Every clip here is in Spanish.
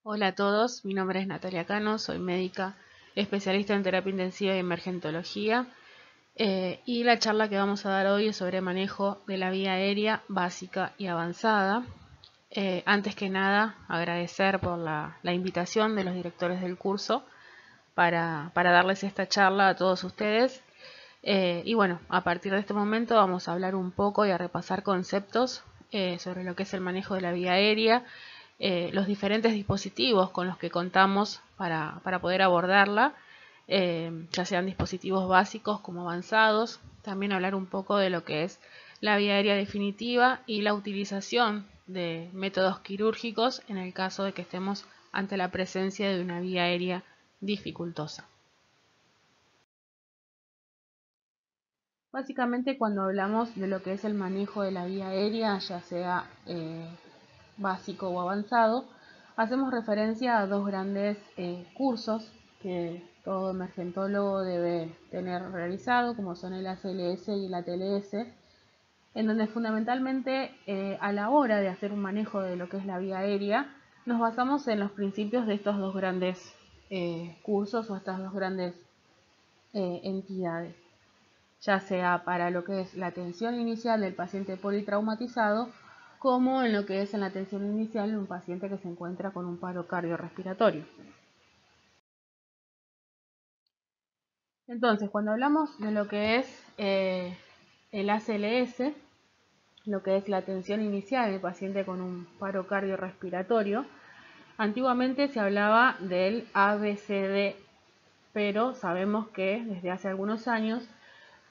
Hola a todos, mi nombre es Natalia Cano, soy médica especialista en terapia intensiva y emergentología y la charla que vamos a dar hoy es sobre manejo de la vía aérea básica y avanzada. Antes que nada, agradecer por la invitación de los directores del curso para darles esta charla a todos ustedes. Y bueno, a partir de este momento vamos a hablar un poco y a repasar conceptos sobre lo que es el manejo de la vía aérea, los diferentes dispositivos con los que contamos para poder abordarla, ya sean dispositivos básicos como avanzados, también hablar un poco de lo que es la vía aérea definitiva y la utilización de métodos quirúrgicos en el caso de que estemos ante la presencia de una vía aérea dificultosa. Básicamente cuando hablamos de lo que es el manejo de la vía aérea, ya sea básico o avanzado, hacemos referencia a dos grandes cursos que todo emergentólogo debe tener realizado, como son el ACLS y el ATLS, en donde fundamentalmente a la hora de hacer un manejo de lo que es la vía aérea, nos basamos en los principios de estos dos grandes cursos o estas dos grandes entidades, ya sea para lo que es la atención inicial del paciente politraumatizado, como en lo que es en la atención inicial de un paciente que se encuentra con un paro cardiorrespiratorio. Entonces, cuando hablamos de lo que es el ACLS, lo que es la atención inicial del paciente con un paro cardiorrespiratorio, antiguamente se hablaba del ABCD, pero sabemos que desde hace algunos años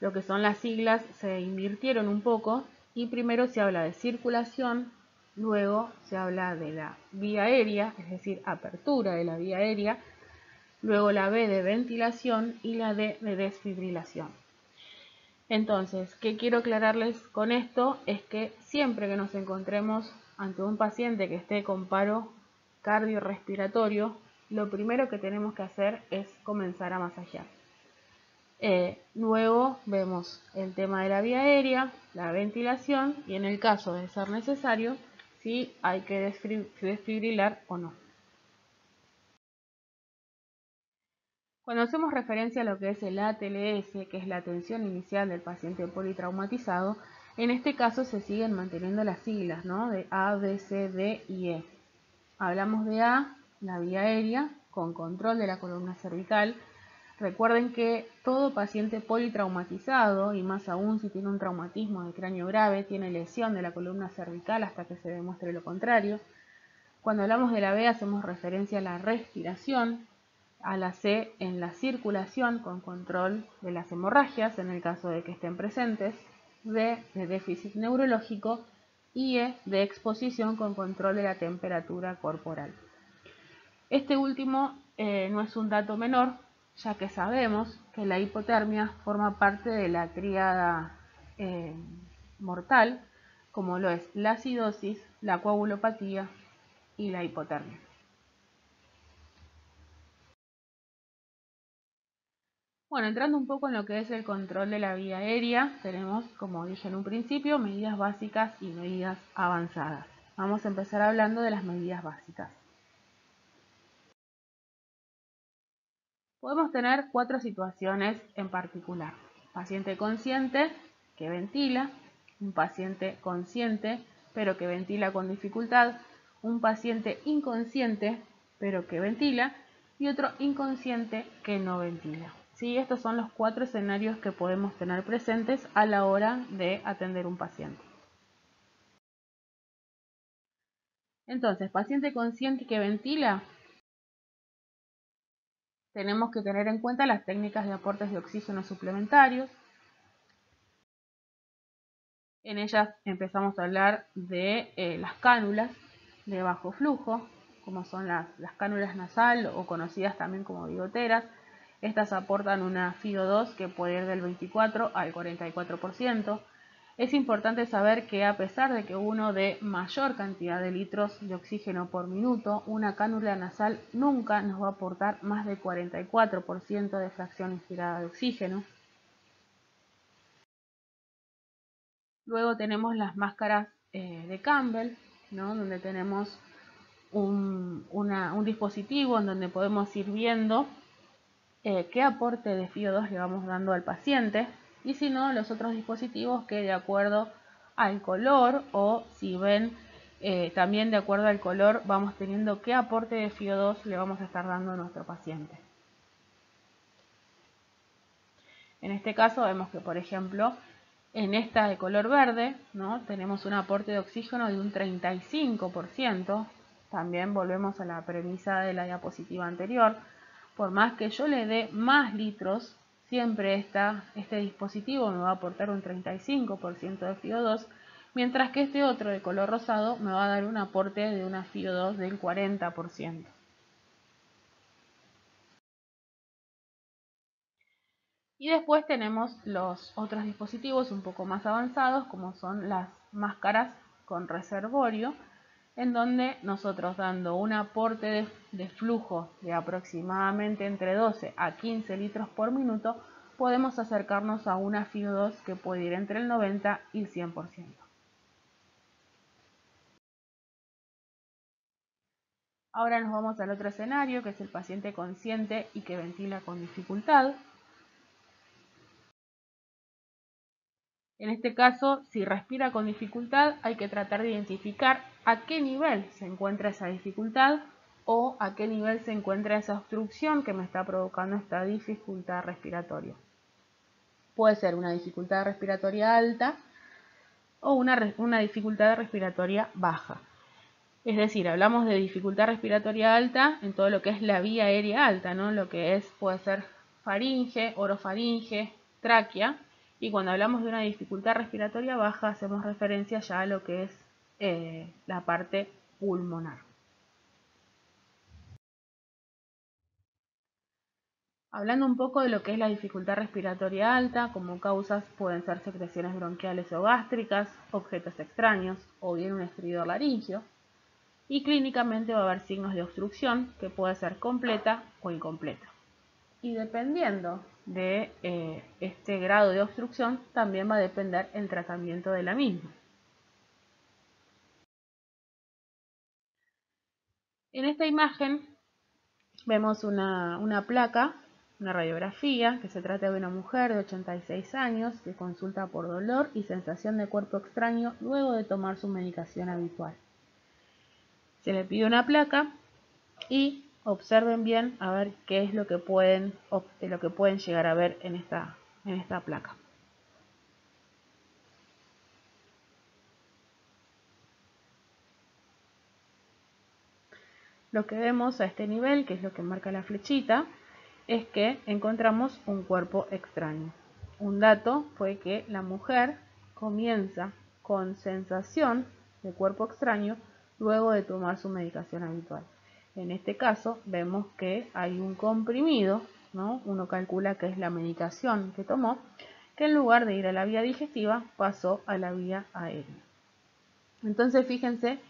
lo que son las siglas se invirtieron un poco y primero se habla de circulación, luego se habla de la vía aérea, es decir, apertura de la vía aérea, luego la B de ventilación y la D de desfibrilación. Entonces, ¿qué quiero aclararles con esto? Es que siempre que nos encontremos ante un paciente que esté con paro cardiorrespiratorio, lo primero que tenemos que hacer es comenzar a masajear. Luego vemos el tema de la vía aérea, la ventilación y en el caso de ser necesario, si hay que desfibrilar o no. Cuando hacemos referencia a lo que es el ATLS, que es la atención inicial del paciente politraumatizado, en este caso se siguen manteniendo las siglas, ¿no? De A, B, C, D y E. Hablamos de A, la vía aérea, con control de la columna cervical. Recuerden que todo paciente politraumatizado, y más aún si tiene un traumatismo de cráneo grave, tiene lesión de la columna cervical hasta que se demuestre lo contrario. Cuando hablamos de la B hacemos referencia a la respiración, a la C en la circulación con control de las hemorragias en el caso de que estén presentes, D de déficit neurológico y E de exposición con control de la temperatura corporal. Este último no es un dato menor, ya que sabemos que la hipotermia forma parte de la tríada mortal, como lo es la acidosis, la coagulopatía y la hipotermia. Bueno, entrando un poco en lo que es el control de la vía aérea, tenemos, como dije en un principio, medidas básicas y medidas avanzadas. Vamos a empezar hablando de las medidas básicas. Podemos tener cuatro situaciones en particular. Paciente consciente que ventila, un paciente consciente pero que ventila con dificultad, un paciente inconsciente pero que ventila y otro inconsciente que no ventila. ¿Sí? Estos son los cuatro escenarios que podemos tener presentes a la hora de atender un paciente. Entonces, paciente consciente que ventila, tenemos que tener en cuenta las técnicas de aportes de oxígeno suplementarios. En ellas empezamos a hablar de las cánulas de bajo flujo, como son las cánulas nasal o conocidas también como bigoteras. Estas aportan una FiO2 que puede ir del 24 al 44%. Es importante saber que a pesar de que uno dé mayor cantidad de litros de oxígeno por minuto, una cánula nasal nunca nos va a aportar más de 44% de fracción inspirada de oxígeno. Luego tenemos las máscaras de Campbell, ¿no? Donde tenemos un dispositivo en donde podemos ir viendo qué aporte de FiO2 le vamos dando al paciente, y si no, los otros dispositivos que de acuerdo al color, o si ven también de acuerdo al color, vamos teniendo qué aporte de FiO2 le vamos a estar dando a nuestro paciente. En este caso vemos que, por ejemplo, en esta de color verde, ¿no?, tenemos un aporte de oxígeno de un 35%. También volvemos a la premisa de la diapositiva anterior. Por más que yo le dé más litros, siempre este dispositivo me va a aportar un 35% de FiO2, mientras que este otro de color rosado me va a dar un aporte de una FiO2 del 40%. Y después tenemos los otros dispositivos un poco más avanzados, como son las máscaras con reservorio, en donde nosotros, dando un aporte de flujo de aproximadamente entre 12 a 15 litros por minuto, podemos acercarnos a una FiO2 que puede ir entre el 90 y el 100%. Ahora nos vamos al otro escenario, que es el paciente consciente y que ventila con dificultad. En este caso, si respira con dificultad, hay que tratar de identificar a qué nivel se encuentra esa dificultad o a qué nivel se encuentra esa obstrucción que me está provocando esta dificultad respiratoria. Puede ser una dificultad respiratoria alta o una dificultad respiratoria baja. Es decir, hablamos de dificultad respiratoria alta en todo lo que es la vía aérea alta, ¿no? Lo que puede ser faringe, orofaringe, tráquea. Y cuando hablamos de una dificultad respiratoria baja, hacemos referencia ya a lo que es la parte pulmonar. Hablando un poco de lo que es la dificultad respiratoria alta, como causas pueden ser secreciones bronquiales o gástricas, objetos extraños o bien un estridor laringio. Y clínicamente va a haber signos de obstrucción que puede ser completa o incompleta. Y dependiendo de este grado de obstrucción, también va a depender el tratamiento de la misma. En esta imagen vemos una placa, una radiografía, que se trata de una mujer de 86 años que consulta por dolor y sensación de cuerpo extraño luego de tomar su medicación habitual. Se le pide una placa y observen bien a ver qué es lo que pueden llegar a ver en esta placa. Lo que vemos a este nivel, que es lo que marca la flechita, es que encontramos un cuerpo extraño. Un dato fue que la mujer comienza con sensación de cuerpo extraño luego de tomar su medicación habitual. En este caso vemos que hay un comprimido, ¿no? Uno calcula que es la medicación que tomó, que en lugar de ir a la vía digestiva pasó a la vía aérea. Entonces fíjense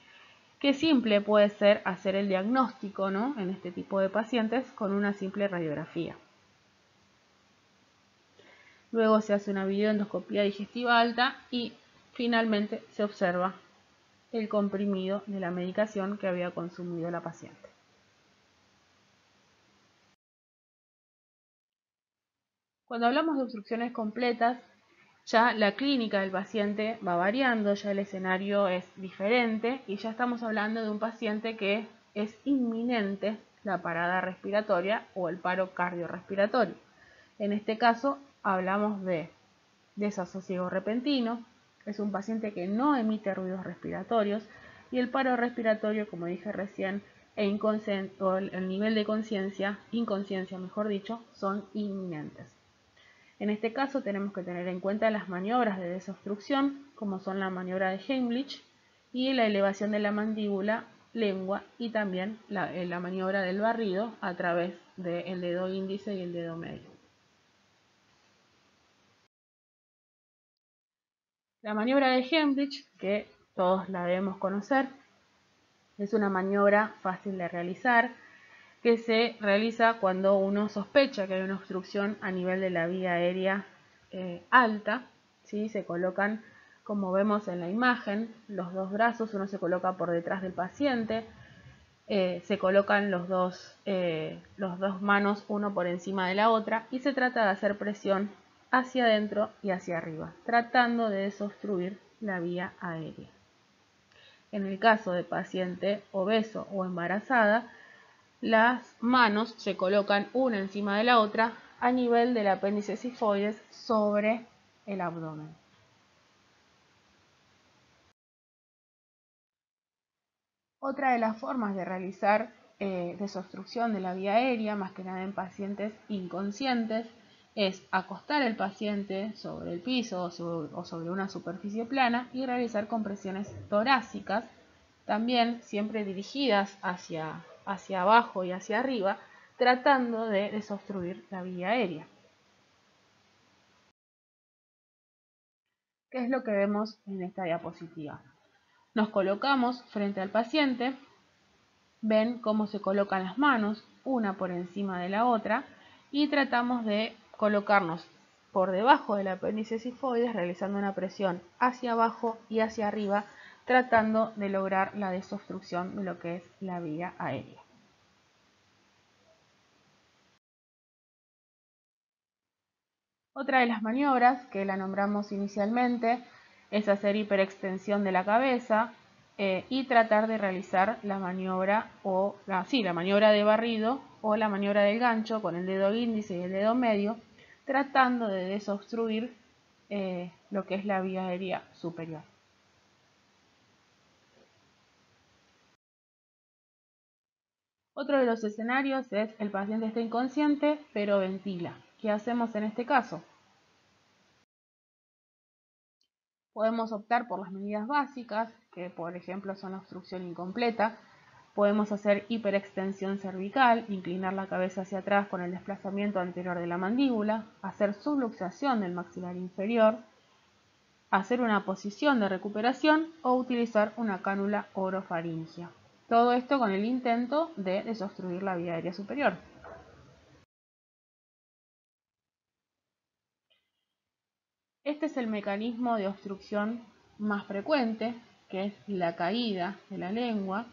qué simple puede ser hacer el diagnóstico, ¿no?, en este tipo de pacientes con una simple radiografía. Luego se hace una videoendoscopía digestiva alta y finalmente se observa el comprimido de la medicación que había consumido la paciente. Cuando hablamos de obstrucciones completas, ya la clínica del paciente va variando, ya el escenario es diferente y ya estamos hablando de un paciente que es inminente la parada respiratoria o el paro cardiorrespiratorio. En este caso hablamos de desasosiego repentino, es un paciente que no emite ruidos respiratorios y el paro respiratorio, como dije recién, o el nivel de inconsciencia mejor dicho, son inminentes. En este caso tenemos que tener en cuenta las maniobras de desobstrucción, como son la maniobra de Heimlich y la elevación de la mandíbula, lengua y también la maniobra del barrido a través del dedo índice y el dedo medio. La maniobra de Heimlich, que todos la debemos conocer, es una maniobra fácil de realizar que se realiza cuando uno sospecha que hay una obstrucción a nivel de la vía aérea alta, ¿sí? Se colocan, como vemos en la imagen, los dos brazos, uno se coloca por detrás del paciente, se colocan los dos manos uno por encima de la otra y se trata de hacer presión hacia adentro y hacia arriba, tratando de desobstruir la vía aérea. En el caso de paciente obeso o embarazada, las manos se colocan una encima de la otra a nivel del apéndice cifoides sobre el abdomen. Otra de las formas de realizar desobstrucción de la vía aérea, más que nada en pacientes inconscientes, es acostar al paciente sobre el piso o sobre una superficie plana y realizar compresiones torácicas, también siempre dirigidas hacia abajo y hacia arriba, tratando de desobstruir la vía aérea. ¿Qué es lo que vemos en esta diapositiva? Nos colocamos frente al paciente. Ven cómo se colocan las manos, una por encima de la otra, y tratamos de colocarnos por debajo del apéndice cifoides, realizando una presión hacia abajo y hacia arriba, tratando de lograr la desobstrucción de lo que es la vía aérea. Otra de las maniobras, que la nombramos inicialmente, es hacer hiperextensión de la cabeza, y tratar de realizar la maniobra la maniobra de barrido o la maniobra del gancho con el dedo índice y el dedo medio, tratando de desobstruir lo que es la vía aérea superior. Otro de los escenarios es el paciente está inconsciente pero ventila. ¿Qué hacemos en este caso? Podemos optar por las medidas básicas, que por ejemplo son la obstrucción incompleta. Podemos hacer hiperextensión cervical, inclinar la cabeza hacia atrás con el desplazamiento anterior de la mandíbula, hacer subluxación del maxilar inferior, hacer una posición de recuperación o utilizar una cánula orofaringia. Todo esto con el intento de desobstruir la vía aérea superior. Este es el mecanismo de obstrucción más frecuente, que es la caída de la lengua.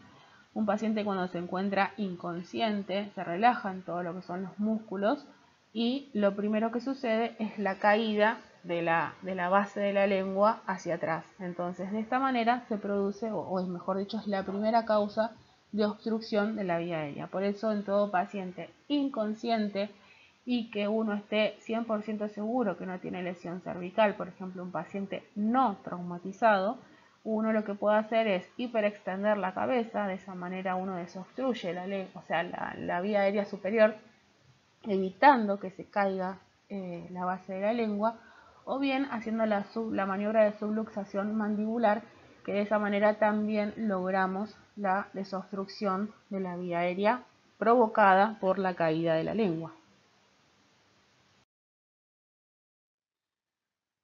Un paciente cuando se encuentra inconsciente se relaja en todo lo que son los músculos y lo primero que sucede es la caída de la base de la lengua hacia atrás. Entonces de esta manera se produce, o es mejor dicho, es la primera causa de obstrucción de la vía aérea. Por eso en todo paciente inconsciente y que uno esté 100% seguro que no tiene lesión cervical, por ejemplo un paciente no traumatizado, uno lo que puede hacer es hiperextender la cabeza, de esa manera uno desobstruye la vía aérea superior, evitando que se caiga la base de la lengua, o bien haciendo la maniobra de subluxación mandibular, que de esa manera también logramos la desobstrucción de la vía aérea provocada por la caída de la lengua.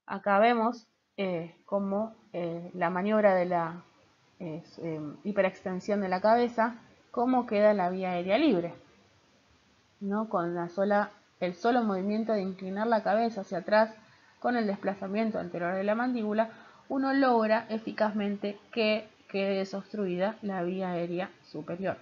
Acá vemos cómo la maniobra de la hiperextensión de la cabeza, cómo queda la vía aérea libre, ¿no? Con el solo movimiento de inclinar la cabeza hacia atrás con el desplazamiento anterior de la mandíbula, uno logra eficazmente que quede desobstruida la vía aérea superior.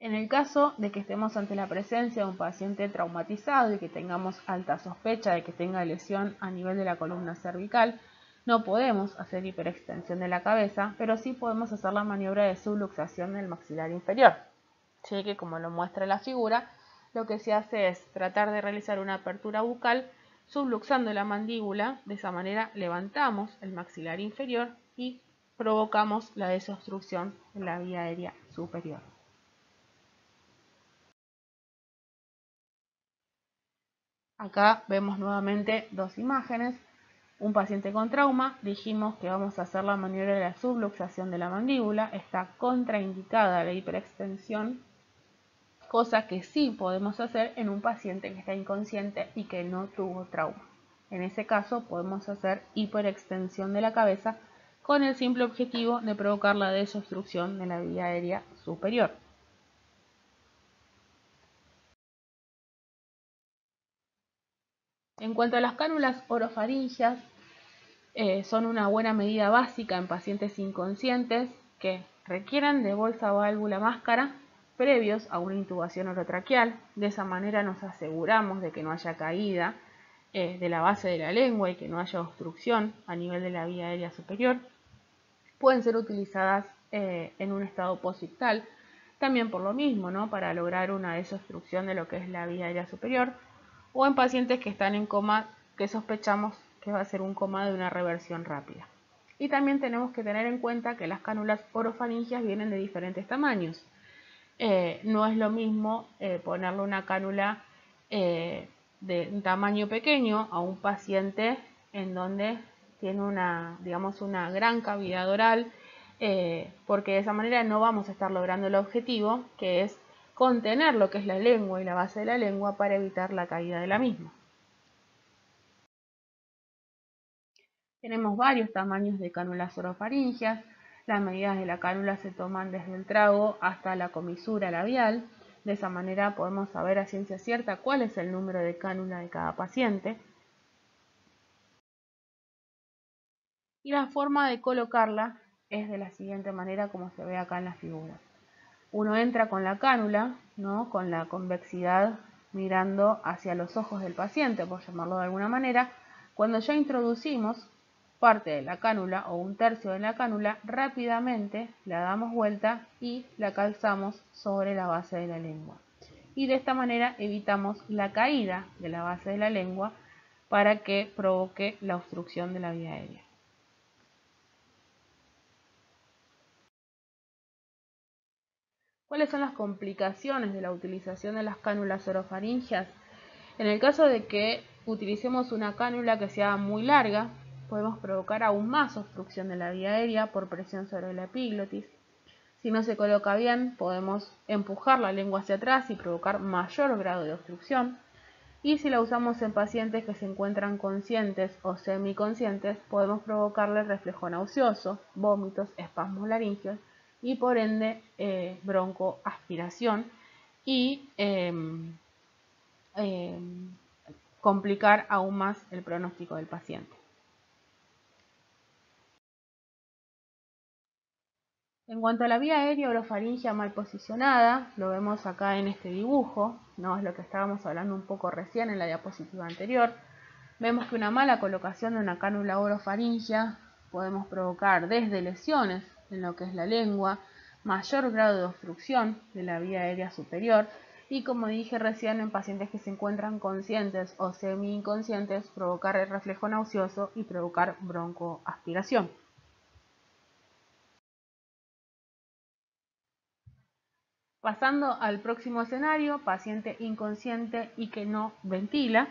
En el caso de que estemos ante la presencia de un paciente traumatizado y que tengamos alta sospecha de que tenga lesión a nivel de la columna cervical, no podemos hacer hiperextensión de la cabeza, pero sí podemos hacer la maniobra de subluxación del maxilar inferior. Sí, que como lo muestra la figura, lo que se hace es tratar de realizar una apertura bucal subluxando la mandíbula. De esa manera levantamos el maxilar inferior y provocamos la desobstrucción de la vía aérea superior. Acá vemos nuevamente dos imágenes. Un paciente con trauma, dijimos que vamos a hacer la maniobra de la subluxación de la mandíbula. Está contraindicada la hiperextensión, cosa que sí podemos hacer en un paciente que está inconsciente y que no tuvo trauma. En ese caso podemos hacer hiperextensión de la cabeza con el simple objetivo de provocar la desobstrucción de la vía aérea superior. En cuanto a las cánulas orofaringias, son una buena medida básica en pacientes inconscientes que requieren de bolsa, válvula, máscara previos a una intubación orotraqueal. De esa manera nos aseguramos de que no haya caída de la base de la lengua y que no haya obstrucción a nivel de la vía aérea superior. Pueden ser utilizadas en un estado posictal, también por lo mismo, ¿no? Para lograr una desobstrucción de lo que es la vía aérea superior, o en pacientes que están en coma, que sospechamos que va a ser un coma de una reversión rápida. Y también tenemos que tener en cuenta que las cánulas orofaringias vienen de diferentes tamaños. No es lo mismo ponerle una cánula de un tamaño pequeño a un paciente en donde tiene una gran cavidad oral, porque de esa manera no vamos a estar logrando el objetivo, que es contener lo que es la lengua y la base de la lengua para evitar la caída de la misma. Tenemos varios tamaños de cánulas orofaringias. Las medidas de la cánula se toman desde el trago hasta la comisura labial. De esa manera podemos saber a ciencia cierta cuál es el número de cánula de cada paciente. Y la forma de colocarla es de la siguiente manera, como se ve acá en la figura. Uno entra con la cánula, ¿no? Con la convexidad mirando hacia los ojos del paciente, por llamarlo de alguna manera. Cuando ya introducimos parte de la cánula o un tercio de la cánula, rápidamente la damos vuelta y la calzamos sobre la base de la lengua. Y de esta manera evitamos la caída de la base de la lengua para que provoque la obstrucción de la vía aérea. ¿Cuáles son las complicaciones de la utilización de las cánulas orofaringias? En el caso de que utilicemos una cánula que sea muy larga, podemos provocar aún más obstrucción de la vía aérea por presión sobre la epiglotis. Si no se coloca bien, podemos empujar la lengua hacia atrás y provocar mayor grado de obstrucción. Y si la usamos en pacientes que se encuentran conscientes o semiconscientes, podemos provocarle reflejo nauseoso, vómitos, espasmos laringeos y por ende broncoaspiración y complicar aún más el pronóstico del paciente. En cuanto a la vía aérea orofaringia mal posicionada, lo vemos acá en este dibujo, no es lo que estábamos hablando un poco recién en la diapositiva anterior. Vemos que una mala colocación de una cánula orofaringia podemos provocar desde lesiones en lo que es la lengua, mayor grado de obstrucción de la vía aérea superior y, como dije recién, en pacientes que se encuentran conscientes o semi-inconscientes, provocar el reflejo nauseoso y provocar broncoaspiración. Pasando al próximo escenario, paciente inconsciente y que no ventila.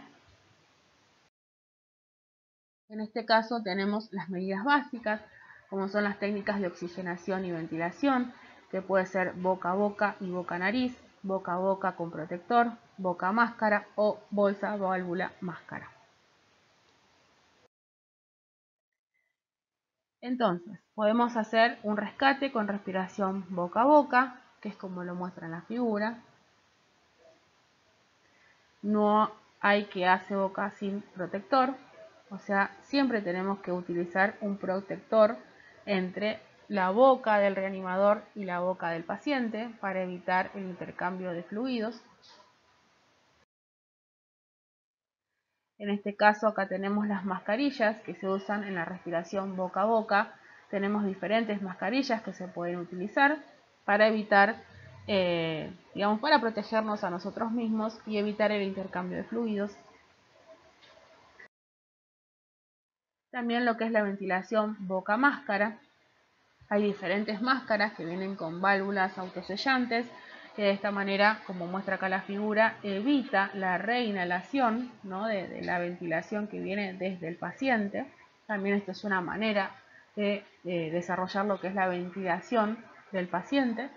En este caso tenemos las medidas básicas, como son las técnicas de oxigenación y ventilación, que puede ser boca a boca y boca a nariz, boca a boca con protector, boca a máscara o bolsa, válvula, máscara. Entonces, podemos hacer un rescate con respiración boca a boca, que es como lo muestra en la figura. No hay que hacer boca sin protector, o sea, siempre tenemos que utilizar un protector entre la boca del reanimador y la boca del paciente para evitar el intercambio de fluidos. En este caso acá tenemos las mascarillas que se usan en la respiración boca a boca. Tenemos diferentes mascarillas que se pueden utilizar para evitar, para protegernos a nosotros mismos y evitar el intercambio de fluidos. También lo que es la ventilación boca-máscara. Hay diferentes máscaras que vienen con válvulas autosellantes, que de esta manera, como muestra acá la figura, evita la reinhalación, ¿no? de la ventilación que viene desde el paciente. También esto es una manera de desarrollar lo que es la ventilación del paciente.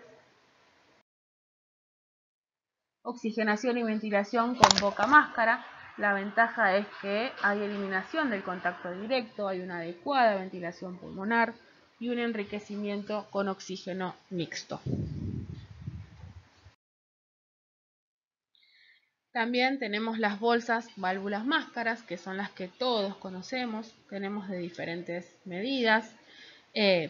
Oxigenación y ventilación con boca máscara. La ventaja es que hay eliminación del contacto directo, hay una adecuada ventilación pulmonar y un enriquecimiento con oxígeno mixto. También tenemos las bolsas válvulas máscaras, que son las que todos conocemos. Tenemos de diferentes medidas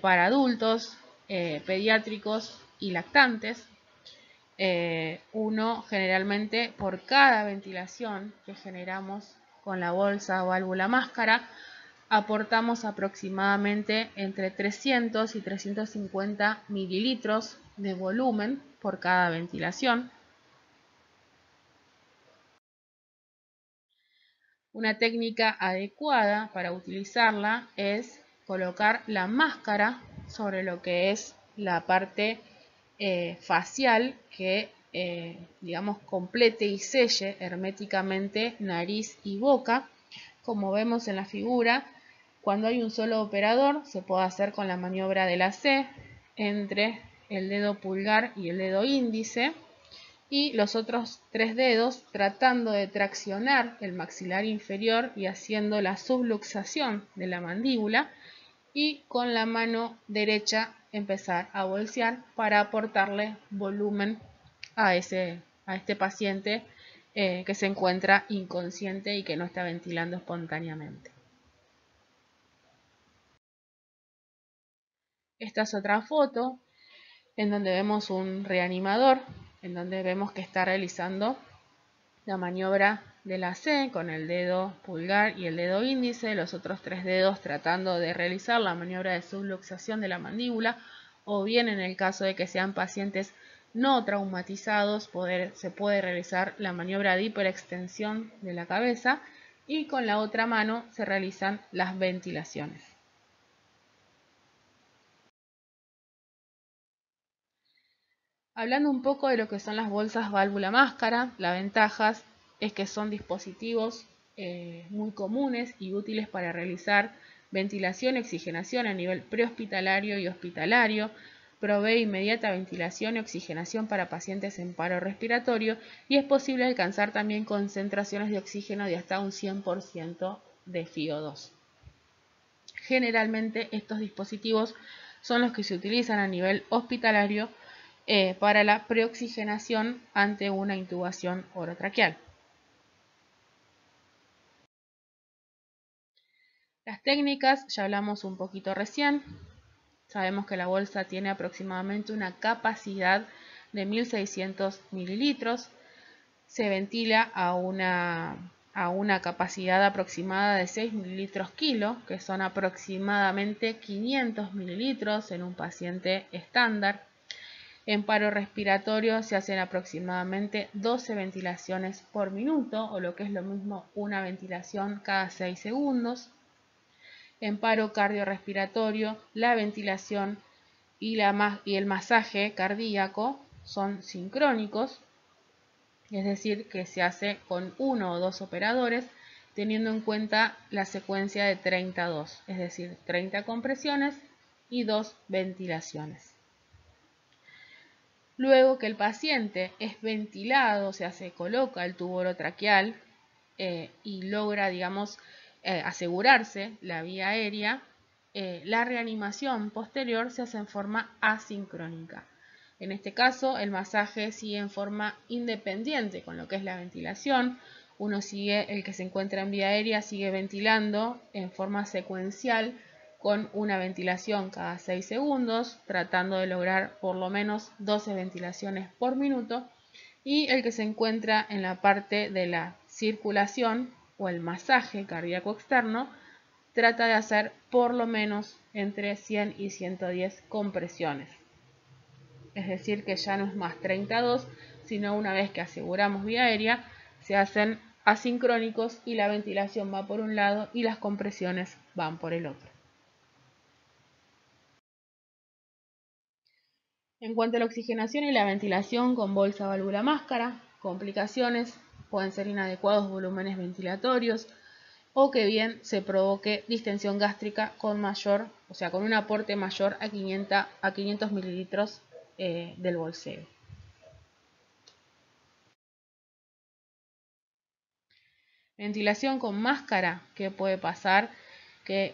para adultos, pediátricos y lactantes. Uno generalmente por cada ventilación que generamos con la bolsa o válvula máscara aportamos aproximadamente entre 300 y 350 mililitros de volumen por cada ventilación. Una técnica adecuada para utilizarla es colocar la máscara sobre lo que es la parte facial que, digamos, complete y selle herméticamente nariz y boca. Como vemos en la figura, cuando hay un solo operador se puede hacer con la maniobra de la C entre el dedo pulgar y el dedo índice, y los otros 3 dedos tratando de traccionar el maxilar inferior y haciendo la subluxación de la mandíbula, y con la mano derecha empezar a bolsear para aportarle volumen a este paciente que se encuentra inconsciente y que no está ventilando espontáneamente. Esta es otra foto en donde vemos un reanimador, en donde vemos que está realizando la maniobra de la C con el dedo pulgar y el dedo índice, los otros 3 dedos tratando de realizar la maniobra de subluxación de la mandíbula, o bien en el caso de que sean pacientes no traumatizados, se puede realizar la maniobra de hiperextensión de la cabeza, y con la otra mano se realizan las ventilaciones. Hablando un poco de lo que son las bolsas válvula máscara, las ventajas es que son dispositivos muy comunes y útiles para realizar ventilación y oxigenación a nivel prehospitalario y hospitalario. Provee inmediata ventilación y oxigenación para pacientes en paro respiratorio, y es posible alcanzar también concentraciones de oxígeno de hasta un 100% de FiO2. Generalmente estos dispositivos son los que se utilizan a nivel hospitalario para la preoxigenación ante una intubación orotraqueal. Las técnicas, ya hablamos un poquito recién. Sabemos que la bolsa tiene aproximadamente una capacidad de 1600 mililitros. Se ventila a una capacidad aproximada de 6 mililitros kilo, que son aproximadamente 500 mililitros en un paciente estándar. En paro respiratorio se hacen aproximadamente 12 ventilaciones por minuto, o lo que es lo mismo, una ventilación cada 6 segundos. En paro cardiorrespiratorio, la ventilación y el masaje cardíaco son sincrónicos, es decir, que se hace con 1 o 2 operadores, teniendo en cuenta la secuencia de 30-2, es decir, 30 compresiones y 2 ventilaciones. Luego que el paciente es ventilado, o sea, se coloca el tubo orotraqueal y logra, digamos, asegurarse la vía aérea, la reanimación posterior se hace en forma asincrónica. En este caso, el masaje sigue en forma independiente con lo que es la ventilación. El que se encuentra en vía aérea sigue ventilando en forma secuencial con una ventilación cada 6 segundos, tratando de lograr por lo menos 12 ventilaciones por minuto. Y el que se encuentra en la parte de la circulación o el masaje cardíaco externo trata de hacer por lo menos entre 100 y 110 compresiones. Es decir, que ya no es más 32, sino una vez que aseguramos vía aérea, se hacen asincrónicos y la ventilación va por un lado y las compresiones van por el otro. En cuanto a la oxigenación y la ventilación con bolsa válvula máscara, complicaciones pueden ser inadecuados volúmenes ventilatorios, o que bien se provoque distensión gástrica con un aporte mayor a 500 mililitros del bolseo. Ventilación con máscara, ¿qué puede pasar? Que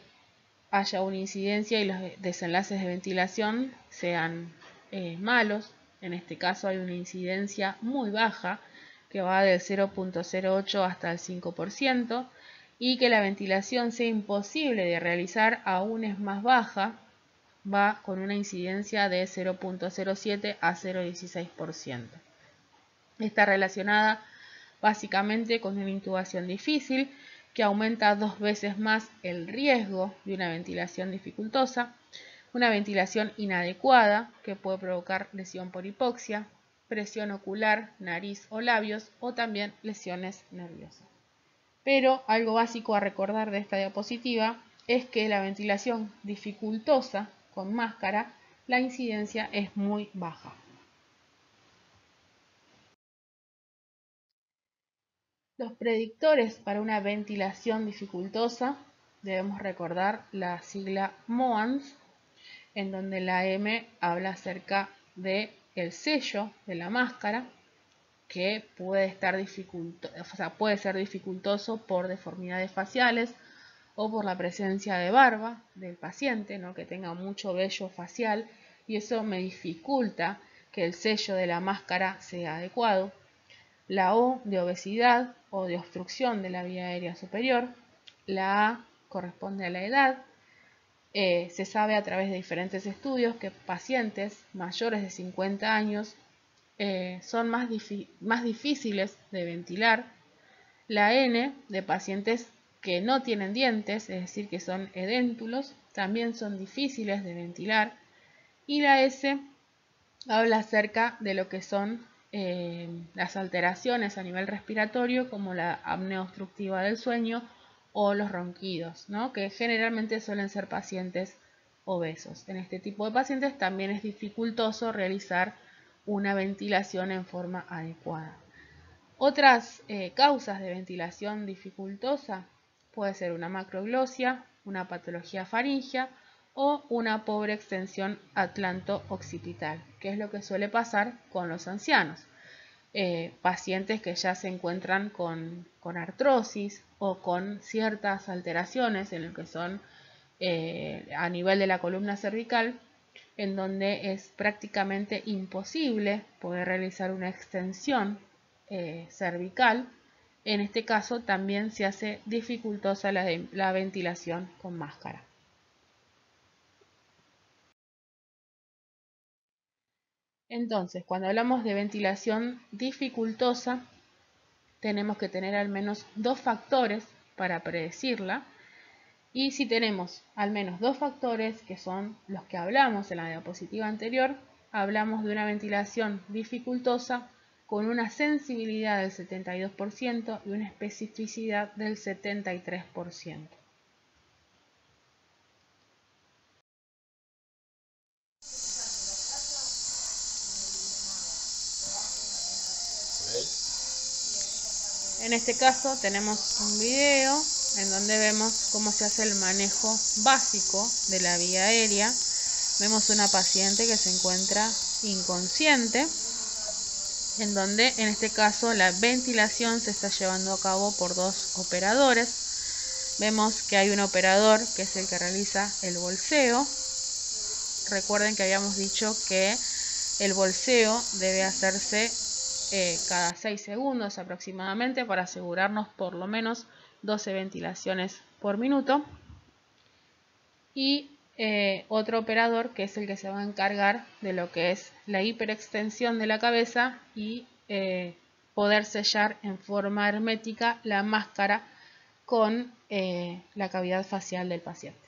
haya una incidencia y los desenlaces de ventilación sean malos. En este caso hay una incidencia muy baja que va del 0.08 hasta el 5%, y que la ventilación sea imposible de realizar aún es más baja, va con una incidencia de 0.07 a 0.16%. Está relacionada básicamente con una intubación difícil, que aumenta 2 veces más el riesgo de una ventilación dificultosa, una ventilación inadecuada, que puede provocar lesión por hipoxia, presión ocular, nariz o labios, o también lesiones nerviosas. Pero algo básico a recordar de esta diapositiva es que la ventilación dificultosa con máscara, la incidencia es muy baja. Los predictores para una ventilación dificultosa, debemos recordar la sigla MOANS, en donde la M habla acerca del sello de la máscara, que puede ser dificultoso por deformidades faciales o por la presencia de barba del paciente, ¿no? Que tenga mucho vello facial, y eso me dificulta que el sello de la máscara sea adecuado. La O de obesidad o de obstrucción de la vía aérea superior. La A corresponde a la edad. Se sabe a través de diferentes estudios que pacientes mayores de 50 años son más difíciles de ventilar. La N de pacientes que no tienen dientes, es decir, que son edéntulos, también son difíciles de ventilar. Y la S habla acerca de lo que son las alteraciones a nivel respiratorio, como la apnea obstructiva del sueño o los ronquidos, ¿no? Que generalmente suelen ser pacientes obesos. En este tipo de pacientes también es dificultoso realizar una ventilación en forma adecuada. Otras causas de ventilación dificultosa puede ser una macroglosia, una patología faríngea o una pobre extensión atlanto-occipital, que es lo que suele pasar con los ancianos. Pacientes que ya se encuentran con artrosis o con ciertas alteraciones en lo que son a nivel de la columna cervical, en donde es prácticamente imposible poder realizar una extensión cervical. En este caso también se hace dificultosa la ventilación con máscara. Entonces, cuando hablamos de ventilación dificultosa, tenemos que tener al menos dos factores para predecirla. Y si tenemos al menos dos factores, que son los que hablamos en la diapositiva anterior, hablamos de una ventilación dificultosa con una sensibilidad del 72% y una especificidad del 73%. En este caso tenemos un video en donde vemos cómo se hace el manejo básico de la vía aérea. Vemos una paciente que se encuentra inconsciente, en donde en este caso la ventilación se está llevando a cabo por dos operadores. Vemos que hay un operador que es el que realiza el bolseo. Recuerden que habíamos dicho que el bolseo debe hacerse cada 6 segundos aproximadamente para asegurarnos por lo menos 12 ventilaciones por minuto. Y otro operador que es el que se va a encargar de lo que es la hiperextensión de la cabeza y poder sellar en forma hermética la máscara con la cavidad facial del paciente.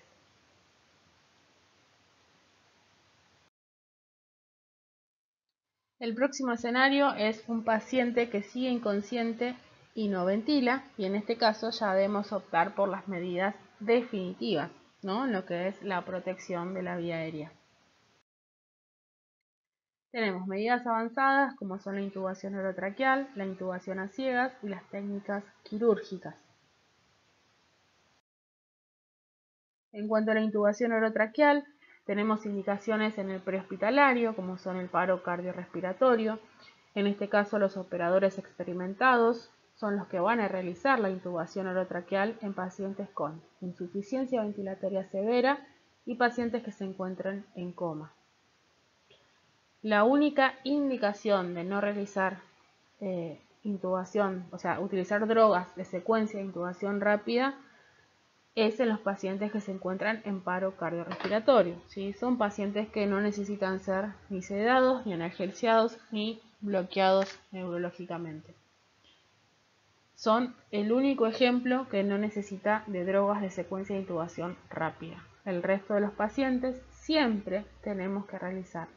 El próximo escenario es un paciente que sigue inconsciente y no ventila, y en este caso ya debemos optar por las medidas definitivas, ¿no? En lo que es la protección de la vía aérea. Tenemos medidas avanzadas como son la intubación orotraqueal, la intubación a ciegas y las técnicas quirúrgicas. En cuanto a la intubación orotraqueal, tenemos indicaciones en el prehospitalario como son el paro cardiorrespiratorio. En este caso, los operadores experimentados son los que van a realizar la intubación orotraqueal en pacientes con insuficiencia ventilatoria severa y pacientes que se encuentran en coma. La única indicación de no realizar intubación, o sea, utilizar drogas de secuencia de intubación rápida es en los pacientes que se encuentran en paro cardiorrespiratorio, ¿sí? Son pacientes que no necesitan ser ni sedados, ni analgesiados, ni bloqueados neurológicamente. Son el único ejemplo que no necesita de drogas de secuencia de intubación rápida. El resto de los pacientes siempre tenemos que realizar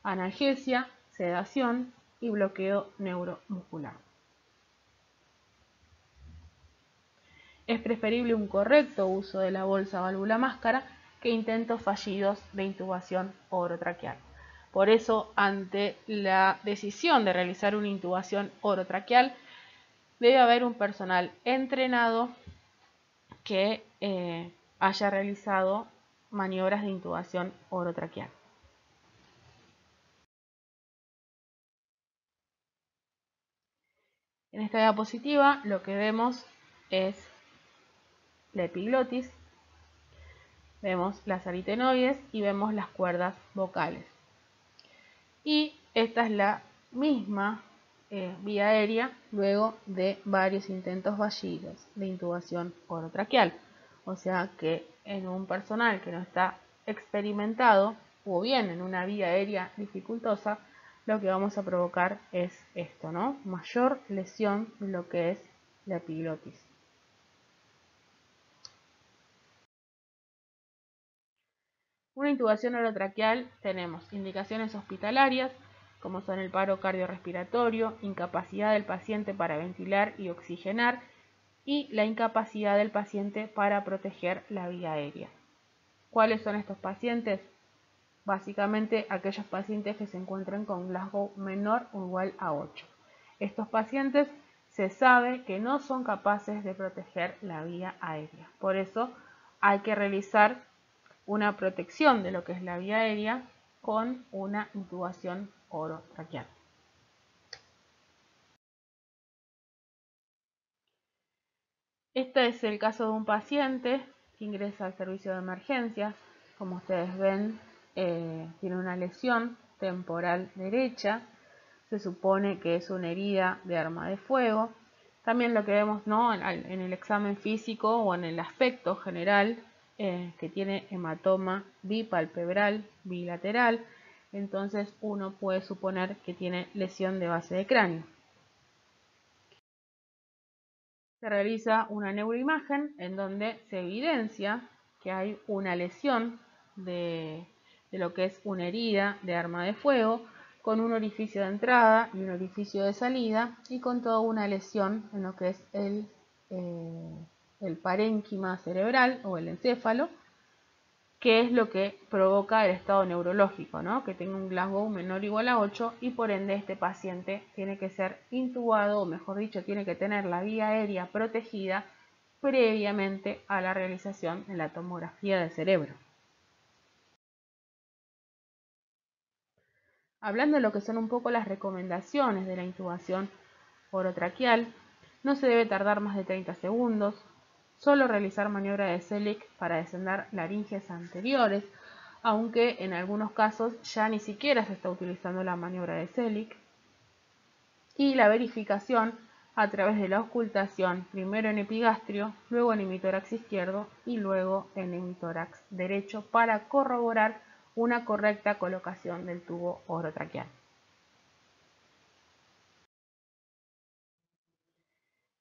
analgesia, sedación y bloqueo neuromuscular. Es preferible un correcto uso de la bolsa válvula máscara que intentos fallidos de intubación orotraqueal. Por eso, ante la decisión de realizar una intubación orotraqueal, debe haber un personal entrenado que haya realizado maniobras de intubación orotraqueal. En esta diapositiva lo que vemos es la epiglotis, vemos las aritenoides y vemos las cuerdas vocales. Y esta es la misma vía aérea luego de varios intentos fallidos de intubación orotraqueal. O sea que en un personal que no está experimentado o bien en una vía aérea dificultosa, lo que vamos a provocar es esto, ¿no? Mayor lesión de lo que es la epiglotis. Una intubación orotraqueal tenemos indicaciones hospitalarias, como son el paro cardiorrespiratorio, incapacidad del paciente para ventilar y oxigenar, y la incapacidad del paciente para proteger la vía aérea. ¿Cuáles son estos pacientes? Básicamente aquellos pacientes que se encuentren con Glasgow menor o igual a 8. Estos pacientes se sabe que no son capaces de proteger la vía aérea. Por eso hay que realizar una protección de lo que es la vía aérea con una intubación orotraqueal. Este es el caso de un paciente que ingresa al servicio de emergencias. Como ustedes ven, tiene una lesión temporal derecha. Se supone que es una herida de arma de fuego. También lo que vemos, ¿no?, en el examen físico o en el aspecto general, que tiene hematoma bipalpebral bilateral. Entonces uno puede suponer que tiene lesión de base de cráneo. Se realiza una neuroimagen en donde se evidencia que hay una lesión de lo que es una herida de arma de fuego, con un orificio de entrada y un orificio de salida, y con toda una lesión en lo que es el parénquima cerebral o el encéfalo, que es lo que provoca el estado neurológico, ¿no? Que tenga un Glasgow menor o igual a 8, y por ende este paciente tiene que ser intubado, o mejor dicho, tiene que tener la vía aérea protegida previamente a la realización de la tomografía del cerebro. Hablando de lo que son un poco las recomendaciones de la intubación orotraqueal, no se debe tardar más de 30 segundos, solo realizar maniobra de Selig para descender laringes anteriores, aunque en algunos casos ya ni siquiera se está utilizando la maniobra de Selig, y la verificación a través de la auscultación, primero en epigastrio, luego en hemitórax izquierdo y luego en hemitórax derecho, para corroborar una correcta colocación del tubo orotraqueal.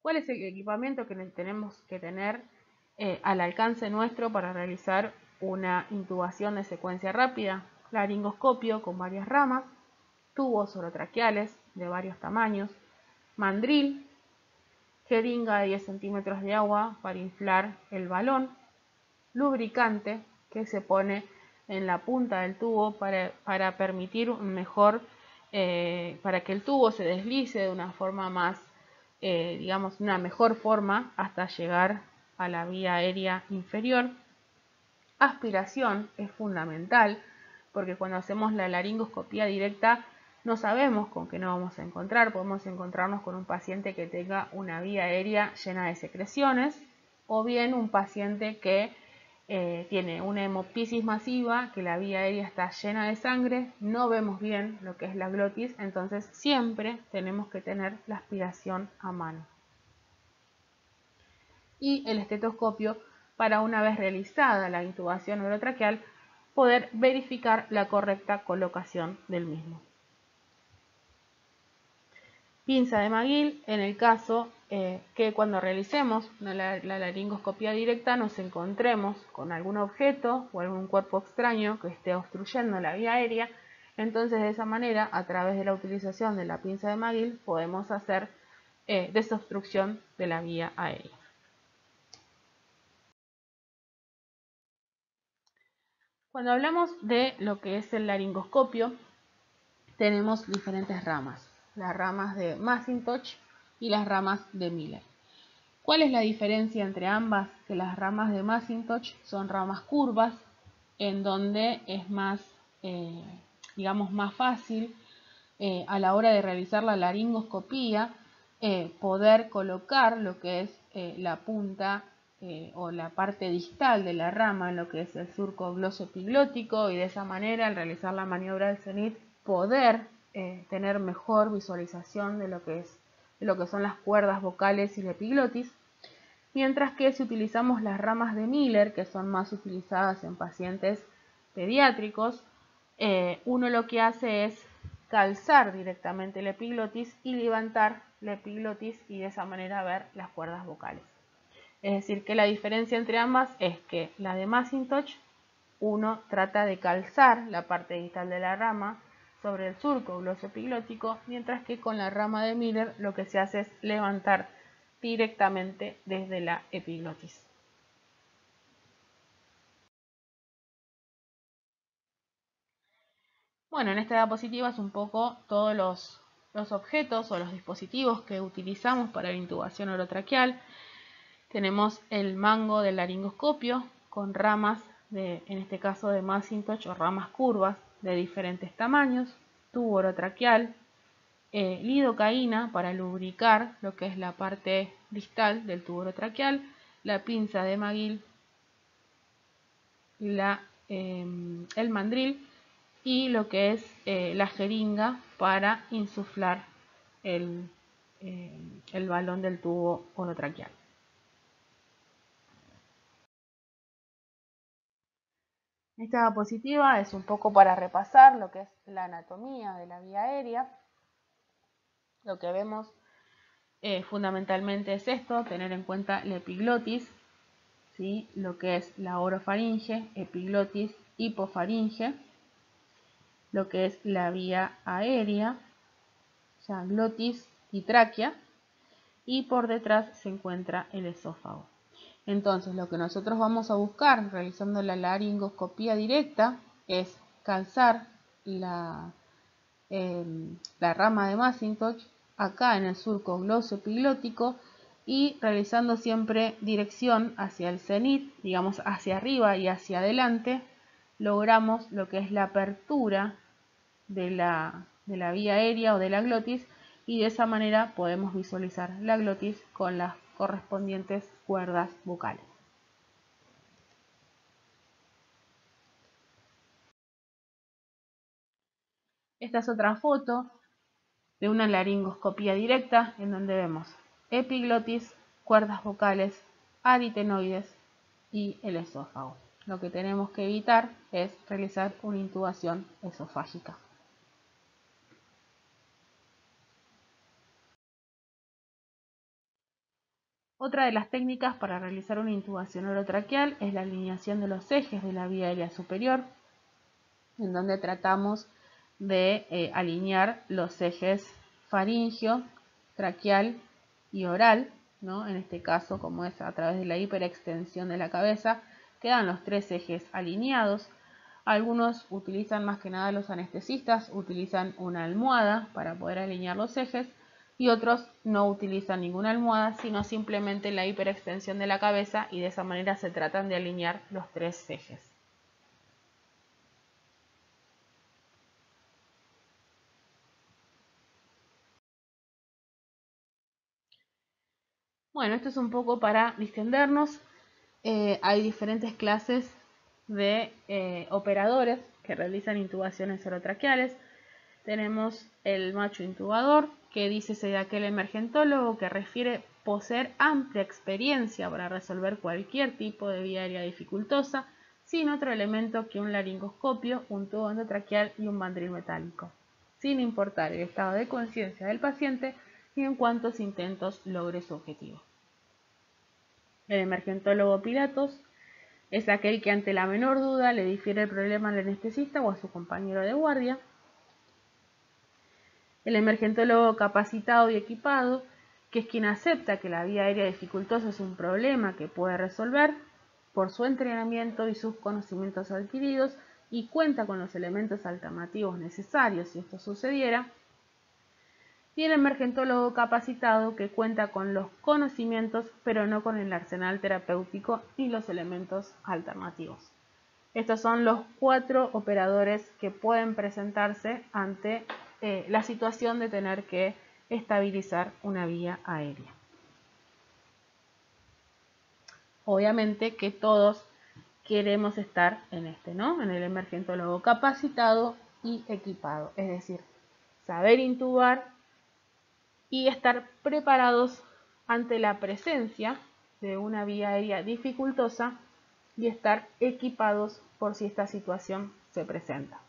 ¿Cuál es el equipamiento que tenemos que tener al alcance nuestro para realizar una intubación de secuencia rápida? Laringoscopio con varias ramas, tubos orotraqueales de varios tamaños, mandril, jeringa de 10 centímetros de agua para inflar el balón, lubricante que se pone en la punta del tubo para permitir un mejor, para que el tubo se deslice de una forma más, digamos, una mejor forma hasta llegar a la vía aérea inferior. Aspiración es fundamental porque cuando hacemos la laringoscopía directa no sabemos con qué nos vamos a encontrar. Podemos encontrarnos con un paciente que tenga una vía aérea llena de secreciones, o bien un paciente que tiene una hemoptisis masiva, que la vía aérea está llena de sangre, no vemos bien lo que es la glotis, entonces siempre tenemos que tener la aspiración a mano. Y el estetoscopio para, una vez realizada la intubación orotraqueal, poder verificar la correcta colocación del mismo. Pinza de McGill en el caso que cuando realicemos la laringoscopia directa nos encontremos con algún objeto o algún cuerpo extraño que esté obstruyendo la vía aérea. Entonces, de esa manera, a través de la utilización de la pinza de McGill, podemos hacer desobstrucción de la vía aérea. Cuando hablamos de lo que es el laringoscopio, tenemos diferentes ramas. Las ramas de Macintosh y las ramas de Miller. ¿Cuál es la diferencia entre ambas? Que las ramas de Macintosh son ramas curvas, en donde es más, digamos, más fácil a la hora de realizar la laringoscopía poder colocar lo que es la punta o la parte distal de la rama en lo que es el surco glosoepiglótico, y de esa manera, al realizar la maniobra del cenit, poder tener mejor visualización de lo que son las cuerdas vocales y la epiglotis. Mientras que si utilizamos las ramas de Miller, que son más utilizadas en pacientes pediátricos, uno lo que hace es calzar directamente la epiglotis y levantar la epiglotis, y de esa manera ver las cuerdas vocales. Es decir, que la diferencia entre ambas es que la de Macintosh, uno trata de calzar la parte distal de la rama sobre el surco glosoepiglótico, mientras que con la rama de Miller lo que se hace es levantar directamente desde la epiglotis. Bueno, en esta diapositiva es un poco todos los objetos o los dispositivos que utilizamos para la intubación orotraqueal. Tenemos el mango del laringoscopio con ramas en este caso de Macintosh, o ramas curvas de diferentes tamaños, tubo orotraqueal, lidocaína para lubricar lo que es la parte distal del tubo orotraqueal, la pinza de McGill, el mandril y lo que es la jeringa para insuflar el balón del tubo orotraqueal. Esta diapositiva es un poco para repasar lo que es la anatomía de la vía aérea. Lo que vemos fundamentalmente es esto: tener en cuenta la epiglotis, ¿sí? Lo que es la orofaringe, epiglotis, hipofaringe, lo que es la vía aérea, o sea, glotis y tráquea, y por detrás se encuentra el esófago. Entonces, lo que nosotros vamos a buscar realizando la laringoscopía directa es calzar la rama de Macintosh acá en el surco glosoepiglótico, y realizando siempre dirección hacia el cenit, digamos hacia arriba y hacia adelante, logramos lo que es la apertura de la vía aérea o de la glotis, y de esa manera podemos visualizar la glotis con las correspondientes cuerdas vocales. Esta es otra foto de una laringoscopía directa en donde vemos epiglotis, cuerdas vocales, aritenoides y el esófago. Lo que tenemos que evitar es realizar una intubación esofágica. Otra de las técnicas para realizar una intubación orotraqueal es la alineación de los ejes de la vía aérea superior, en donde tratamos de alinear los ejes faringeo, traqueal y oral, ¿no? En este caso, como es a través de la hiperextensión de la cabeza, quedan los tres ejes alineados. Algunos utilizan, más que nada los anestesistas, utilizan una almohada para poder alinear los ejes, y otros no utilizan ninguna almohada, sino simplemente la hiperextensión de la cabeza, y de esa manera se tratan de alinear los tres ejes. Bueno, esto es un poco para distendernos hay diferentes clases de operadores que realizan intubaciones orotraqueales. Tenemos el macho intubador, que dícese de aquel emergentólogo que refiere poseer amplia experiencia para resolver cualquier tipo de vía aérea dificultosa, sin otro elemento que un laringoscopio, un tubo endotraqueal y un mandril metálico, sin importar el estado de conciencia del paciente y en cuántos intentos logre su objetivo. El emergentólogo pilatos es aquel que ante la menor duda le difiere el problema al anestesista o a su compañero de guardia. El emergentólogo capacitado y equipado, que es quien acepta que la vía aérea dificultosa es un problema que puede resolver por su entrenamiento y sus conocimientos adquiridos y cuenta con los elementos alternativos necesarios si esto sucediera. Y el emergentólogo capacitado, que cuenta con los conocimientos pero no con el arsenal terapéutico y los elementos alternativos. Estos son los 4 operadores que pueden presentarse ante la situación de tener que estabilizar una vía aérea. Obviamente que todos queremos estar en este, ¿no? En el emergentólogo capacitado y equipado, es decir, saber intubar y estar preparados ante la presencia de una vía aérea dificultosa y estar equipados por si esta situación se presenta.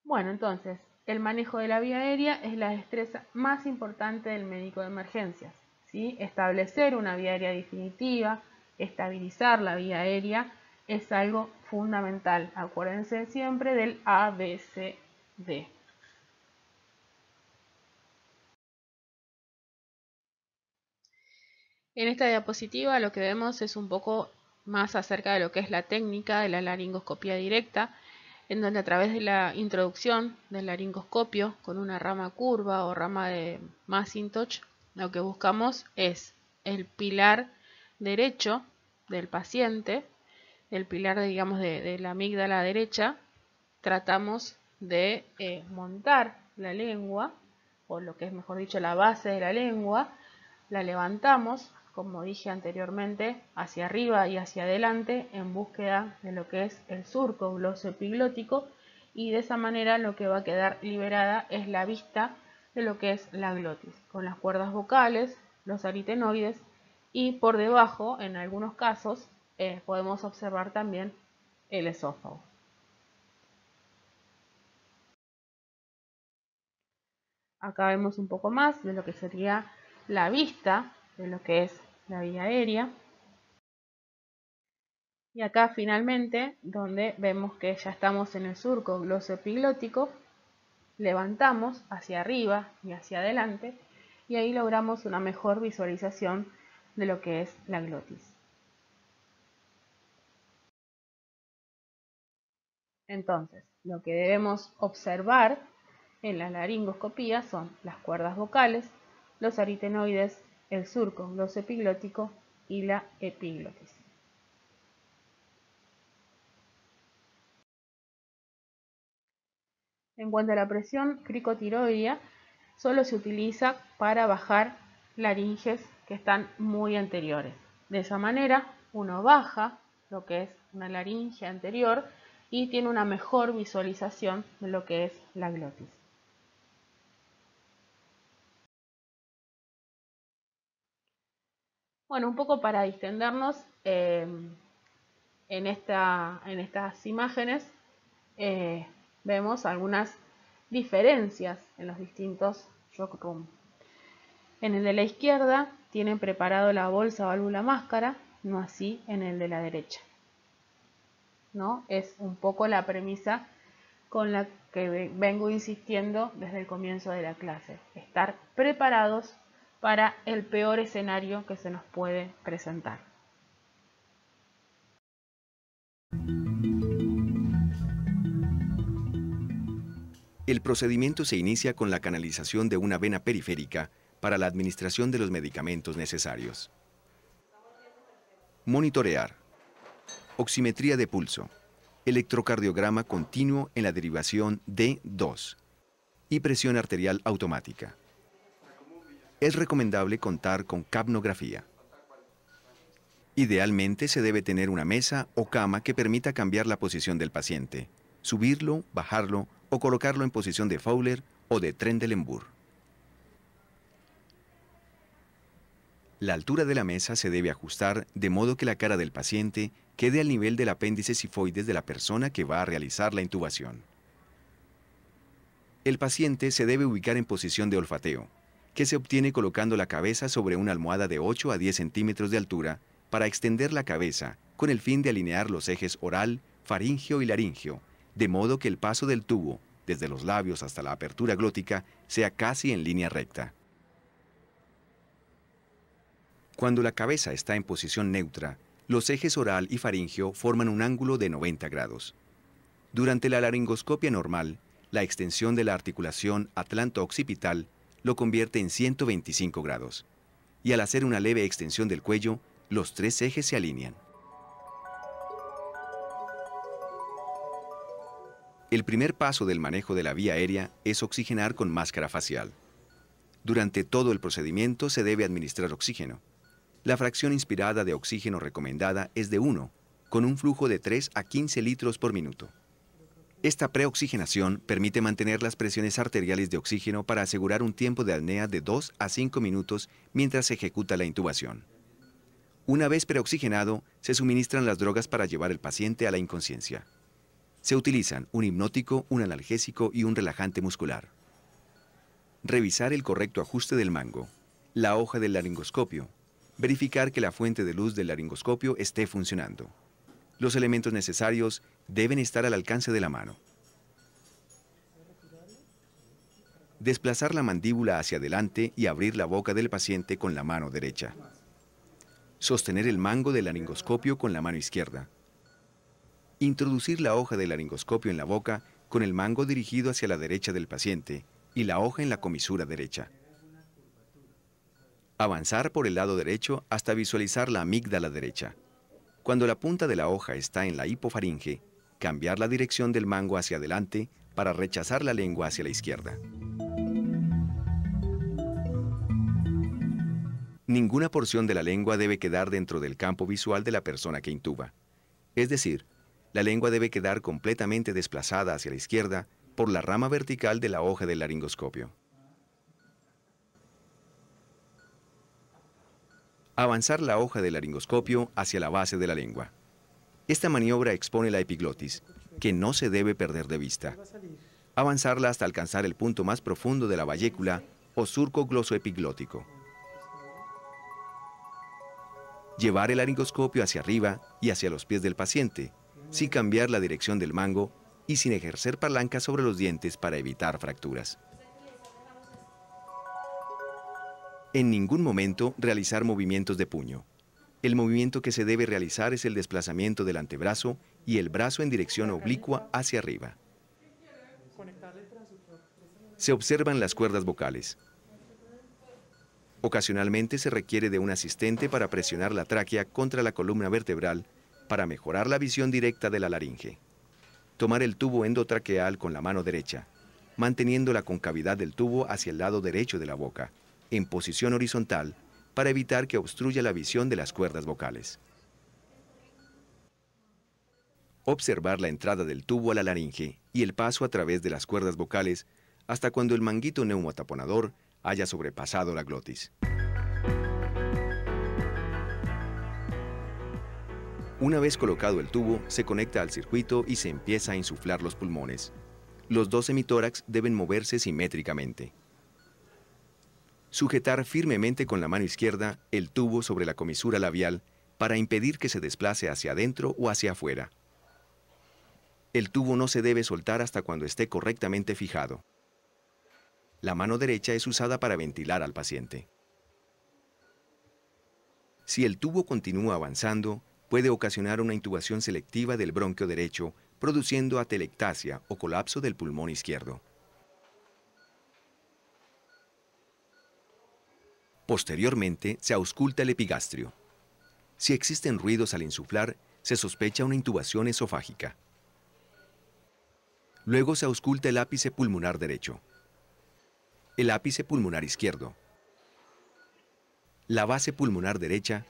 Bueno, entonces, el manejo de la vía aérea es la destreza más importante del médico de emergencias, ¿sí? Establecer una vía aérea definitiva, estabilizar la vía aérea es algo fundamental. Acuérdense siempre del ABCD. En esta diapositiva lo que vemos es un poco más acerca de lo que es la técnica de la laringoscopía directa, en donde a través de la introducción del laringoscopio con una rama curva o rama de Macintosh, lo que buscamos es el pilar derecho del paciente, el pilar digamos de la amígdala derecha. Tratamos de montar la lengua, o lo que es mejor dicho la base de la lengua, la levantamos, como dije anteriormente, hacia arriba y hacia adelante en búsqueda de lo que es el surco glosoepiglótico, y de esa manera lo que va a quedar liberada es la vista de lo que es la glotis, con las cuerdas vocales, los aritenoides y por debajo, en algunos casos, podemos observar también el esófago. Acá vemos un poco más de lo que sería la vista de lo que es la vía aérea. Y acá finalmente, donde vemos que ya estamos en el surco glosoepiglótico, levantamos hacia arriba y hacia adelante y ahí logramos una mejor visualización de lo que es la glotis. Entonces, lo que debemos observar en la laringoscopía son las cuerdas vocales, los aritenoides, el surco glosoepiglótico y la epiglotis. En cuanto a la presión cricotiroidea, solo se utiliza para bajar laringes que están muy anteriores. De esa manera, uno baja lo que es una laringe anterior y tiene una mejor visualización de lo que es la glotis. Bueno, un poco para distendernos en estas imágenes, vemos algunas diferencias en los distintos shock room. En el de la izquierda tienen preparado la bolsa válvula máscara, no así en el de la derecha, ¿no? Es un poco la premisa con la que vengo insistiendo desde el comienzo de la clase. Estar preparados para el peor escenario que se nos puede presentar. El procedimiento se inicia con la canalización de una vena periférica para la administración de los medicamentos necesarios. Monitorear. Oximetría de pulso. Electrocardiograma continuo en la derivación D2. Y presión arterial automática. es recomendable contar con capnografía. Idealmente se debe tener una mesa o cama que permita cambiar la posición del paciente, subirlo, bajarlo o colocarlo en posición de Fowler o de Trendelenburg. La altura de la mesa se debe ajustar de modo que la cara del paciente quede al nivel del apéndice sifoides de la persona que va a realizar la intubación. El paciente se debe ubicar en posición de olfateo, que se obtiene colocando la cabeza sobre una almohada de 8 a 10 centímetros de altura para extender la cabeza con el fin de alinear los ejes oral, faríngeo y laríngeo, de modo que el paso del tubo, desde los labios hasta la apertura glótica, sea casi en línea recta. Cuando la cabeza está en posición neutra, los ejes oral y faríngeo forman un ángulo de 90 grados. Durante la laringoscopia normal, la extensión de la articulación atlanto-occipital lo convierte en 125 grados. Y al hacer una leve extensión del cuello, los tres ejes se alinean. El primer paso del manejo de la vía aérea es oxigenar con máscara facial. Durante todo el procedimiento se debe administrar oxígeno. La fracción inspirada de oxígeno recomendada es de 1, con un flujo de 3 a 15 litros por minuto. Esta preoxigenación permite mantener las presiones arteriales de oxígeno para asegurar un tiempo de apnea de 2 a 5 minutos mientras se ejecuta la intubación. Una vez preoxigenado, se suministran las drogas para llevar al paciente a la inconsciencia. Se utilizan un hipnótico, un analgésico y un relajante muscular. Revisar el correcto ajuste del mango, la hoja del laringoscopio, verificar que la fuente de luz del laringoscopio esté funcionando. Los elementos necesarios deben estar al alcance de la mano. Desplazar la mandíbula hacia adelante y abrir la boca del paciente con la mano derecha. Sostener el mango del laringoscopio con la mano izquierda. Introducir la hoja del laringoscopio en la boca con el mango dirigido hacia la derecha del paciente y la hoja en la comisura derecha. Avanzar por el lado derecho hasta visualizar la amígdala derecha. Cuando la punta de la hoja está en la hipofaringe, cambiar la dirección del mango hacia adelante para rechazar la lengua hacia la izquierda. Ninguna porción de la lengua debe quedar dentro del campo visual de la persona que intuba. Es decir, la lengua debe quedar completamente desplazada hacia la izquierda por la rama vertical de la hoja del laringoscopio. Avanzar la hoja del laringoscopio hacia la base de la lengua. Esta maniobra expone la epiglotis, que no se debe perder de vista. Avanzarla hasta alcanzar el punto más profundo de la vallécula o surco glosoepiglótico. Llevar el laringoscopio hacia arriba y hacia los pies del paciente, sin cambiar la dirección del mango y sin ejercer palanca sobre los dientes para evitar fracturas. En ningún momento realizar movimientos de puño. El movimiento que se debe realizar es el desplazamiento del antebrazo y el brazo en dirección oblicua hacia arriba. Se observan las cuerdas vocales. Ocasionalmente se requiere de un asistente para presionar la tráquea contra la columna vertebral para mejorar la visión directa de la laringe. Tomar el tubo endotraqueal con la mano derecha, manteniendo la concavidad del tubo hacia el lado derecho de la boca, en posición horizontal, para evitar que obstruya la visión de las cuerdas vocales. Observar la entrada del tubo a la laringe y el paso a través de las cuerdas vocales hasta cuando el manguito neumotaponador haya sobrepasado la glotis. Una vez colocado el tubo, se conecta al circuito y se empieza a insuflar los pulmones. Los dos hemitórax deben moverse simétricamente. Sujetar firmemente con la mano izquierda el tubo sobre la comisura labial para impedir que se desplace hacia adentro o hacia afuera. El tubo no se debe soltar hasta cuando esté correctamente fijado. La mano derecha es usada para ventilar al paciente. Si el tubo continúa avanzando, puede ocasionar una intubación selectiva del bronquio derecho, produciendo atelectasia o colapso del pulmón izquierdo. Posteriormente, se ausculta el epigastrio. Si existen ruidos al insuflar, se sospecha una intubación esofágica. Luego se ausculta el ápice pulmonar derecho, el ápice pulmonar izquierdo, la base pulmonar derecha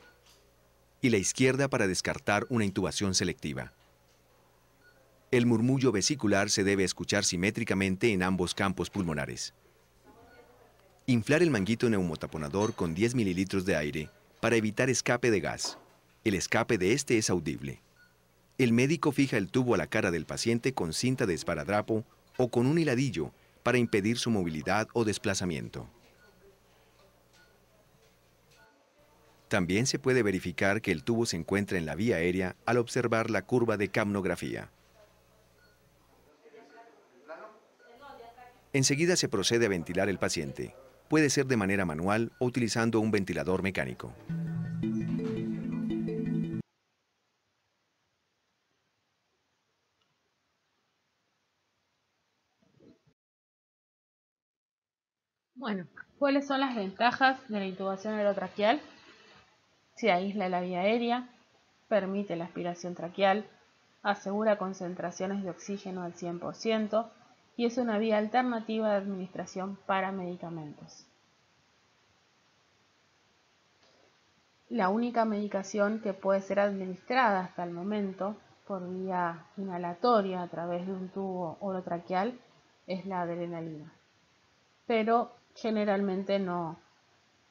y la izquierda para descartar una intubación selectiva. El murmullo vesicular se debe escuchar simétricamente en ambos campos pulmonares. Inflar el manguito neumotaponador con 10 mililitros de aire para evitar escape de gas. El escape de este es audible. El médico fija el tubo a la cara del paciente con cinta de esparadrapo o con un hiladillo para impedir su movilidad o desplazamiento. También se puede verificar que el tubo se encuentra en la vía aérea al observar la curva de capnografía. Enseguida se procede a ventilar el paciente. Puede ser de manera manual o utilizando un ventilador mecánico. Bueno, ¿cuáles son las ventajas de la intubación orotraqueal? Se aísla la vía aérea, permite la aspiración traqueal, asegura concentraciones de oxígeno al 100% y es una vía alternativa de administración para medicamentos. La única medicación que puede ser administrada hasta el momento por vía inhalatoria a través de un tubo orotraqueal es la adrenalina, pero generalmente no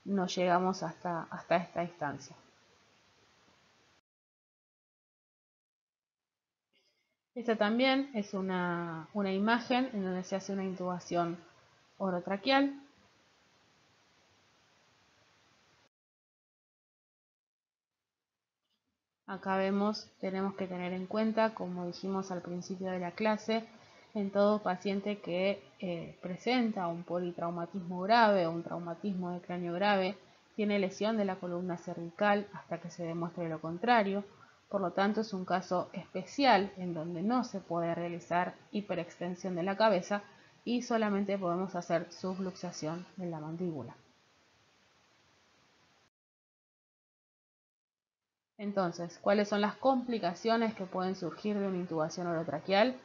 llegamos hasta esta instancia. Esta también es una imagen en donde se hace una intubación orotraqueal. Acá tenemos que tener en cuenta, como dijimos al principio de la clase, en todo paciente que presenta un politraumatismo grave o un traumatismo de cráneo grave, tiene lesión de la columna cervical hasta que se demuestre lo contrario. Por lo tanto, es un caso especial en donde no se puede realizar hiperextensión de la cabeza y solamente podemos hacer subluxación de la mandíbula. Entonces, ¿cuáles son las complicaciones que pueden surgir de una intubación orotraqueal?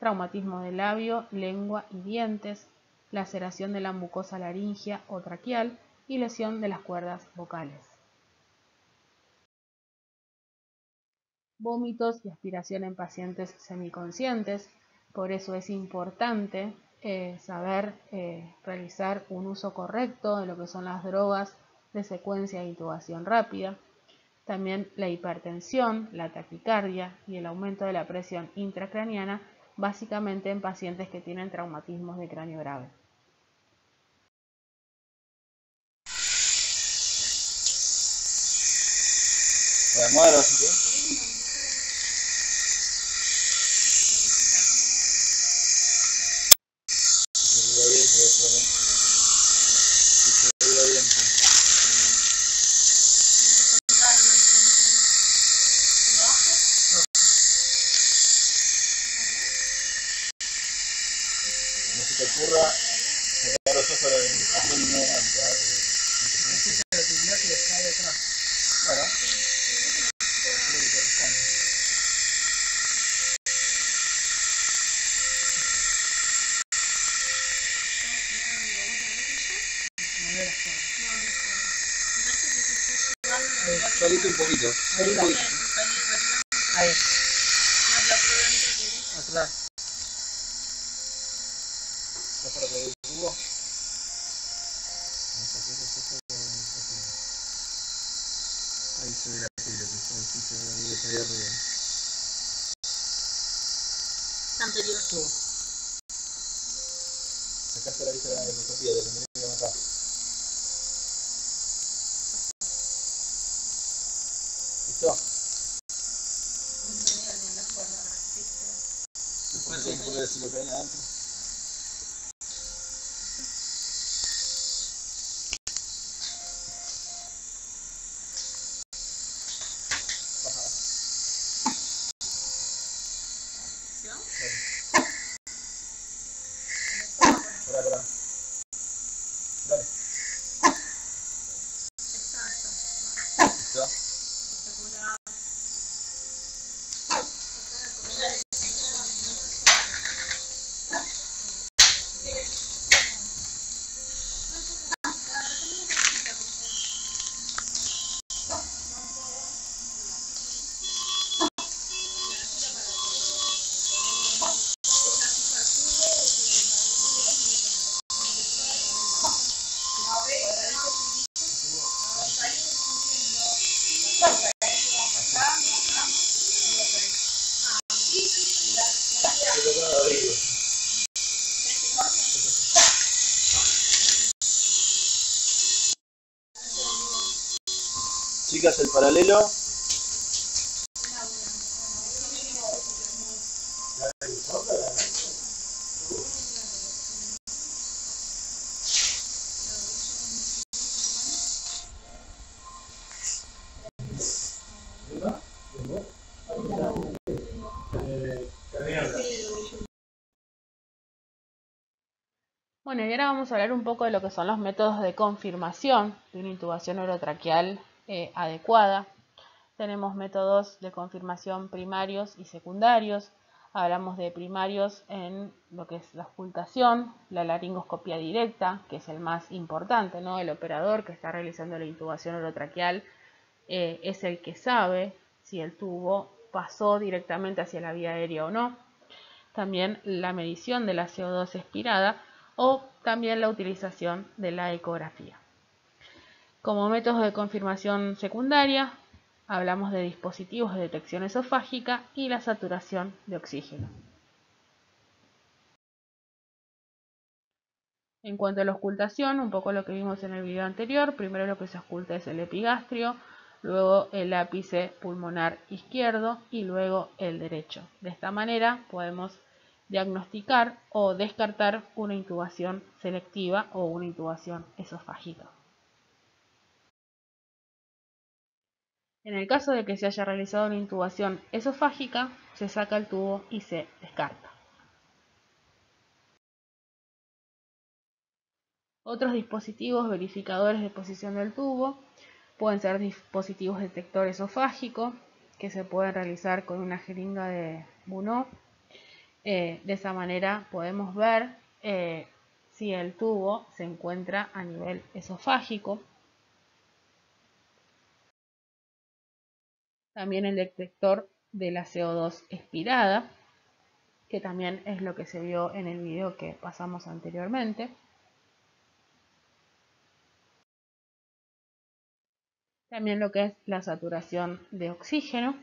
Traumatismo del labio, lengua y dientes, laceración de la mucosa laringea o traqueal y lesión de las cuerdas vocales. Vómitos y aspiración en pacientes semiconscientes, por eso es importante saber realizar un uso correcto de lo que son las drogas de secuencia de intubación rápida. También la hipertensión, la taquicardia y el aumento de la presión intracraneana, básicamente en pacientes que tienen traumatismos de cráneo grave. Solito un poquito. Ahí. Atrás. Ahí se ve la pila, se ve arriba. Anterior. Sacaste la vista de la endoscopía, de la que matar. ¿Listo? Después tengo que poner si lo que hay adentro. Dale. chicas, el paralelo. Bueno, y ahora vamos a hablar un poco de lo que son los métodos de confirmación de una intubación orotraqueal adecuada. Tenemos métodos de confirmación primarios y secundarios. Hablamos de primarios en lo que es la auscultación, la laringoscopia directa, que es el más importante, ¿no? El operador que está realizando la intubación orotraqueal es el que sabe si el tubo pasó directamente hacia la vía aérea o no. También la medición de la CO2 expirada o también la utilización de la ecografía. Como métodos de confirmación secundaria, hablamos de dispositivos de detección esofágica y la saturación de oxígeno. En cuanto a la auscultación, un poco lo que vimos en el video anterior, primero lo que se ausculta es el epigastrio, luego el ápice pulmonar izquierdo y luego el derecho. De esta manera podemos diagnosticar o descartar una intubación selectiva o una intubación esofágica. En el caso de que se haya realizado una intubación esofágica, se saca el tubo y se descarta. Otros dispositivos verificadores de posición del tubo pueden ser dispositivos detector esofágico, que se pueden realizar con una jeringa de Bunot. De esa manera podemos ver si el tubo se encuentra a nivel esofágico. También el detector de la CO2 expirada, que también es lo que se vio en el video que pasamos anteriormente. También lo que es la saturación de oxígeno.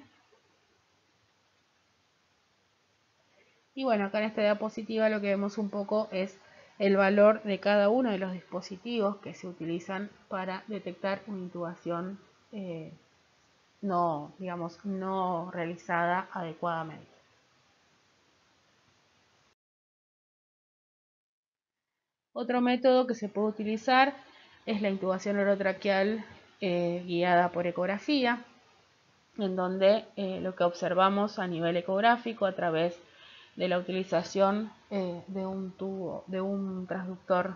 Y bueno, acá en esta diapositiva lo que vemos un poco es el valor de cada uno de los dispositivos que se utilizan para detectar una intubación no realizada adecuadamente. Otro método que se puede utilizar es la intubación orotraqueal guiada por ecografía, en donde lo que observamos a nivel ecográfico a través de la utilización de un tubo, de un transductor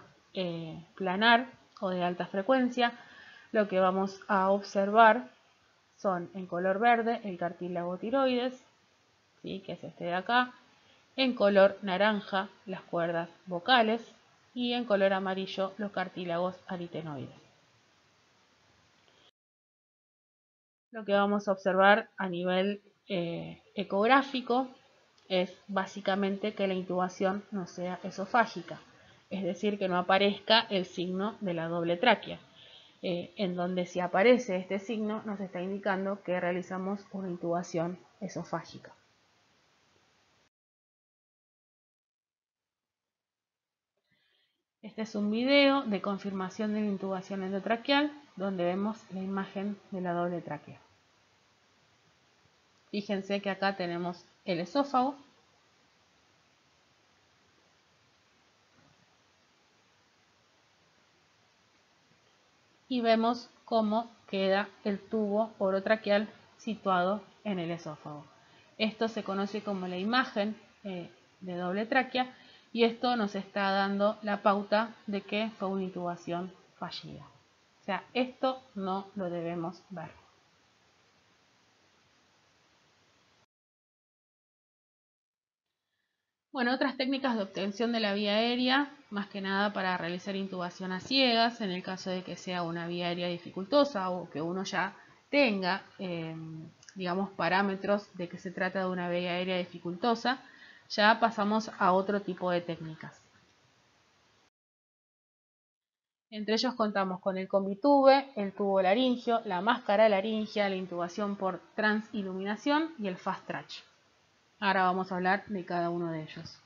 planar o de alta frecuencia, lo que vamos a observar son en color verde el cartílago tiroides, ¿sí? Que es este de acá, en color naranja las cuerdas vocales y en color amarillo los cartílagos aritenoides. Lo que vamos a observar a nivel ecográfico es básicamente que la intubación no sea esofágica, es decir, que no aparezca el signo de la doble tráquea, en donde si aparece este signo nos está indicando que realizamos una intubación esofágica. Este es un video de confirmación de la intubación endotraqueal donde vemos la imagen de la doble tráquea. Fíjense que acá tenemos el esófago. Y vemos cómo queda el tubo orotraqueal situado en el esófago. Esto se conoce como la imagen de doble tráquea y esto nos está dando la pauta de que fue una intubación fallida. O sea, esto no lo debemos ver. Bueno, otras técnicas de obtención de la vía aérea, más que nada para realizar intubación a ciegas, en el caso de que sea una vía aérea dificultosa o que uno ya tenga, digamos, parámetros de que se trata de una vía aérea dificultosa, ya pasamos a otro tipo de técnicas. Entre ellos contamos con el combitube, el tubo laringio, la máscara laringea, la intubación por transiluminación y el fast track. Ahora vamos a hablar de cada uno de ellos.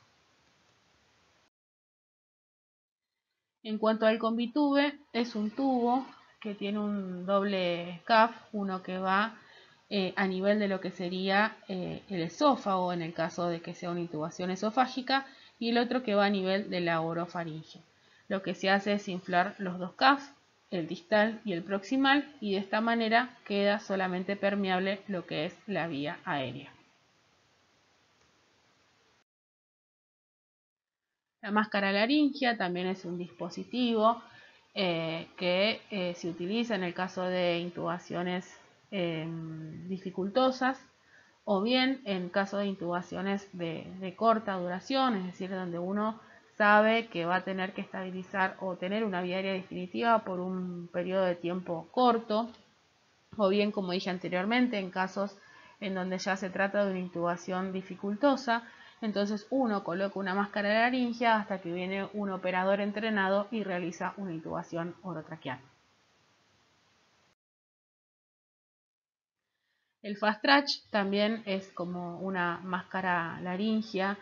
En cuanto al combitube, es un tubo que tiene un doble CAF, uno que va a nivel de lo que sería el esófago en el caso de que sea una intubación esofágica, y el otro que va a nivel de la orofaringe. Lo que se hace es inflar los dos CAF, el distal y el proximal, y de esta manera queda solamente permeable lo que es la vía aérea. La máscara laringia también es un dispositivo que se utiliza en el caso de intubaciones dificultosas, o bien en caso de intubaciones de corta duración, es decir, donde uno sabe que va a tener que estabilizar o tener una vía aérea definitiva por un periodo de tiempo corto, o bien, como dije anteriormente, en casos en donde ya se trata de una intubación dificultosa. Entonces uno coloca una máscara laringia hasta que viene un operador entrenado y realiza una intubación orotraqueal. El Fast Track también es como una máscara laringia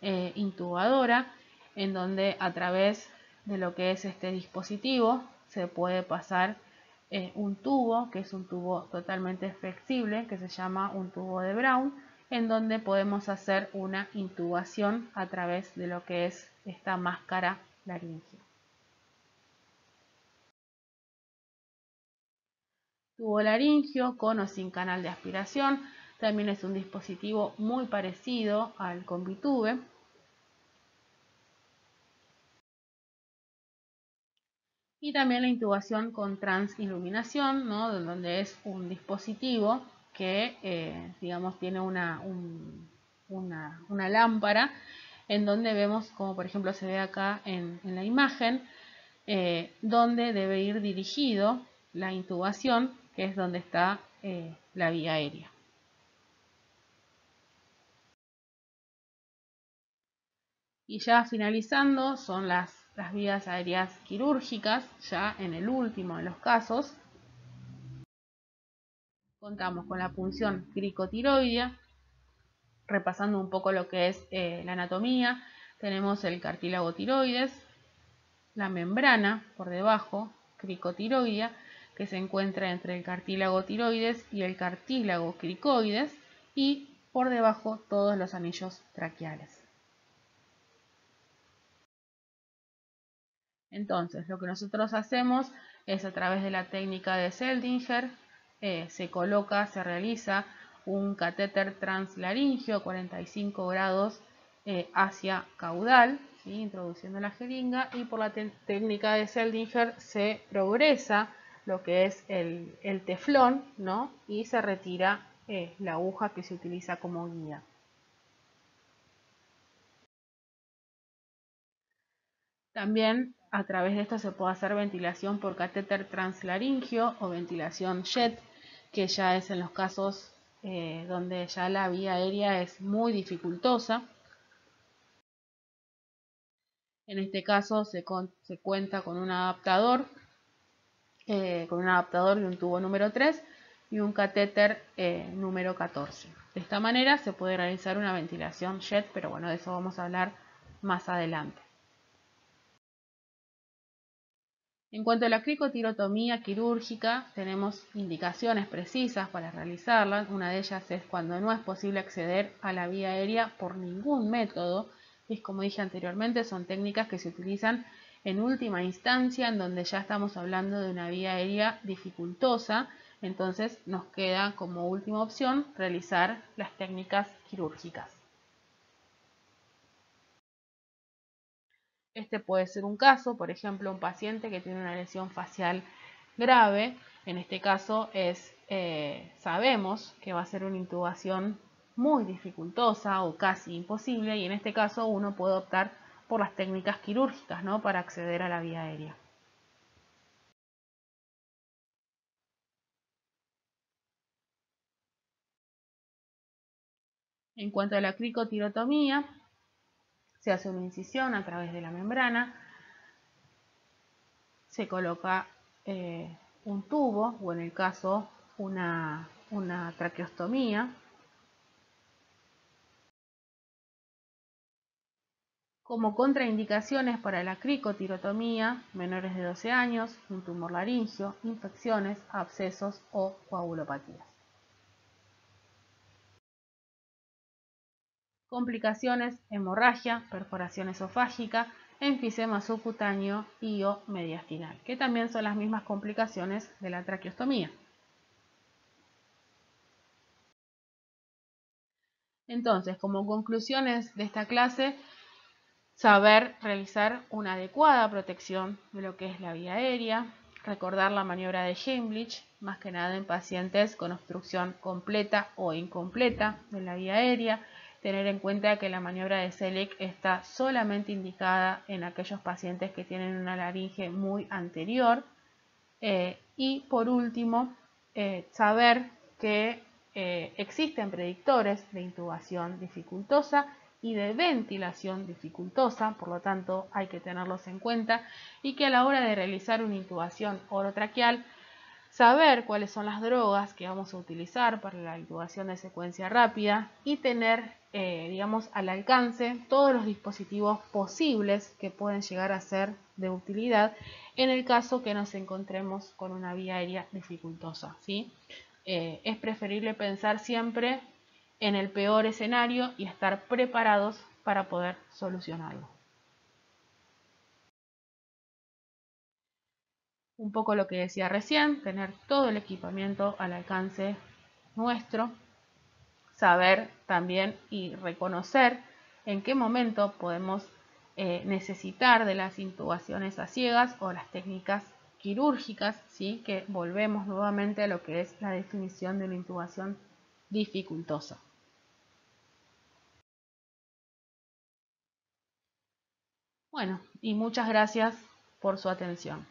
intubadora, en donde a través de lo que es este dispositivo se puede pasar un tubo, que es un tubo totalmente flexible, que se llama un tubo de Brown, en donde podemos hacer una intubación a través de lo que es esta máscara laringia. Tubo laringio con o sin canal de aspiración, también es un dispositivo muy parecido al Convitube. Y también la intubación con transiluminación, ¿no? Donde es un dispositivo que digamos tiene una lámpara, en donde vemos, como por ejemplo se ve acá en la imagen, donde debe ir dirigido la intubación, que es donde está la vía aérea. Y ya finalizando son las vías aéreas quirúrgicas. Ya en el último de los casos contamos con la punción cricotiroidea. Repasando un poco lo que es la anatomía, tenemos el cartílago tiroides, la membrana por debajo, cricotiroidea, que se encuentra entre el cartílago tiroides y el cartílago cricoides, y por debajo todos los anillos traqueales. Entonces, lo que nosotros hacemos es, a través de la técnica de Seldinger, se realiza un catéter translaringio 45 grados hacia caudal, ¿sí? Introduciendo la jeringa, y por la técnica de Seldinger se progresa lo que es el teflón, ¿no? Y se retira la aguja que se utiliza como guía. También a través de esto se puede hacer ventilación por catéter translaringio o ventilación JET, que ya es en los casos donde ya la vía aérea es muy dificultosa. En este caso se cuenta con un adaptador y un tubo número 3 y un catéter número 14. De esta manera se puede realizar una ventilación JET, pero bueno, de eso vamos a hablar más adelante. En cuanto a la cricotirotomía quirúrgica, tenemos indicaciones precisas para realizarla. Una de ellas es cuando no es posible acceder a la vía aérea por ningún método. Y como dije anteriormente, son técnicas que se utilizan en última instancia, en donde ya estamos hablando de una vía aérea dificultosa. Entonces nos queda como última opción realizar las técnicas quirúrgicas. Este puede ser un caso, por ejemplo, un paciente que tiene una lesión facial grave. En este caso sabemos que va a ser una intubación muy dificultosa o casi imposible, y en este caso uno puede optar por las técnicas quirúrgicas, ¿no? Para acceder a la vía aérea. En cuanto a la cricotirotomía, se hace una incisión a través de la membrana, se coloca un tubo, o en el caso una traqueostomía, Como contraindicaciones para la cricotirotomía, menores de 12 años, un tumor laringio, infecciones, abscesos o coagulopatías. Complicaciones: hemorragia, perforación esofágica, enfisema subcutáneo y o mediastinal, que también son las mismas complicaciones de la traqueostomía. Entonces, como conclusiones de esta clase, saber realizar una adecuada protección de lo que es la vía aérea, recordar la maniobra de Heimlich, más que nada en pacientes con obstrucción completa o incompleta de la vía aérea, tener en cuenta que la maniobra de Selleck está solamente indicada en aquellos pacientes que tienen una laringe muy anterior, y por último, saber que existen predictores de intubación dificultosa y de ventilación dificultosa, por lo tanto hay que tenerlos en cuenta, y que a la hora de realizar una intubación orotraqueal, saber cuáles son las drogas que vamos a utilizar para la intubación de secuencia rápida y tener, digamos, al alcance todos los dispositivos posibles que pueden llegar a ser de utilidad en el caso que nos encontremos con una vía aérea dificultosa, ¿sí? Es preferible pensar siempre en el peor escenario y estar preparados para poder solucionarlo. Un poco lo que decía recién, tener todo el equipamiento al alcance nuestro, saber también y reconocer en qué momento podemos necesitar de las intubaciones a ciegas o las técnicas quirúrgicas, ¿sí? Que volvemos nuevamente a lo que es la definición de una intubación dificultosa. Bueno, y muchas gracias por su atención.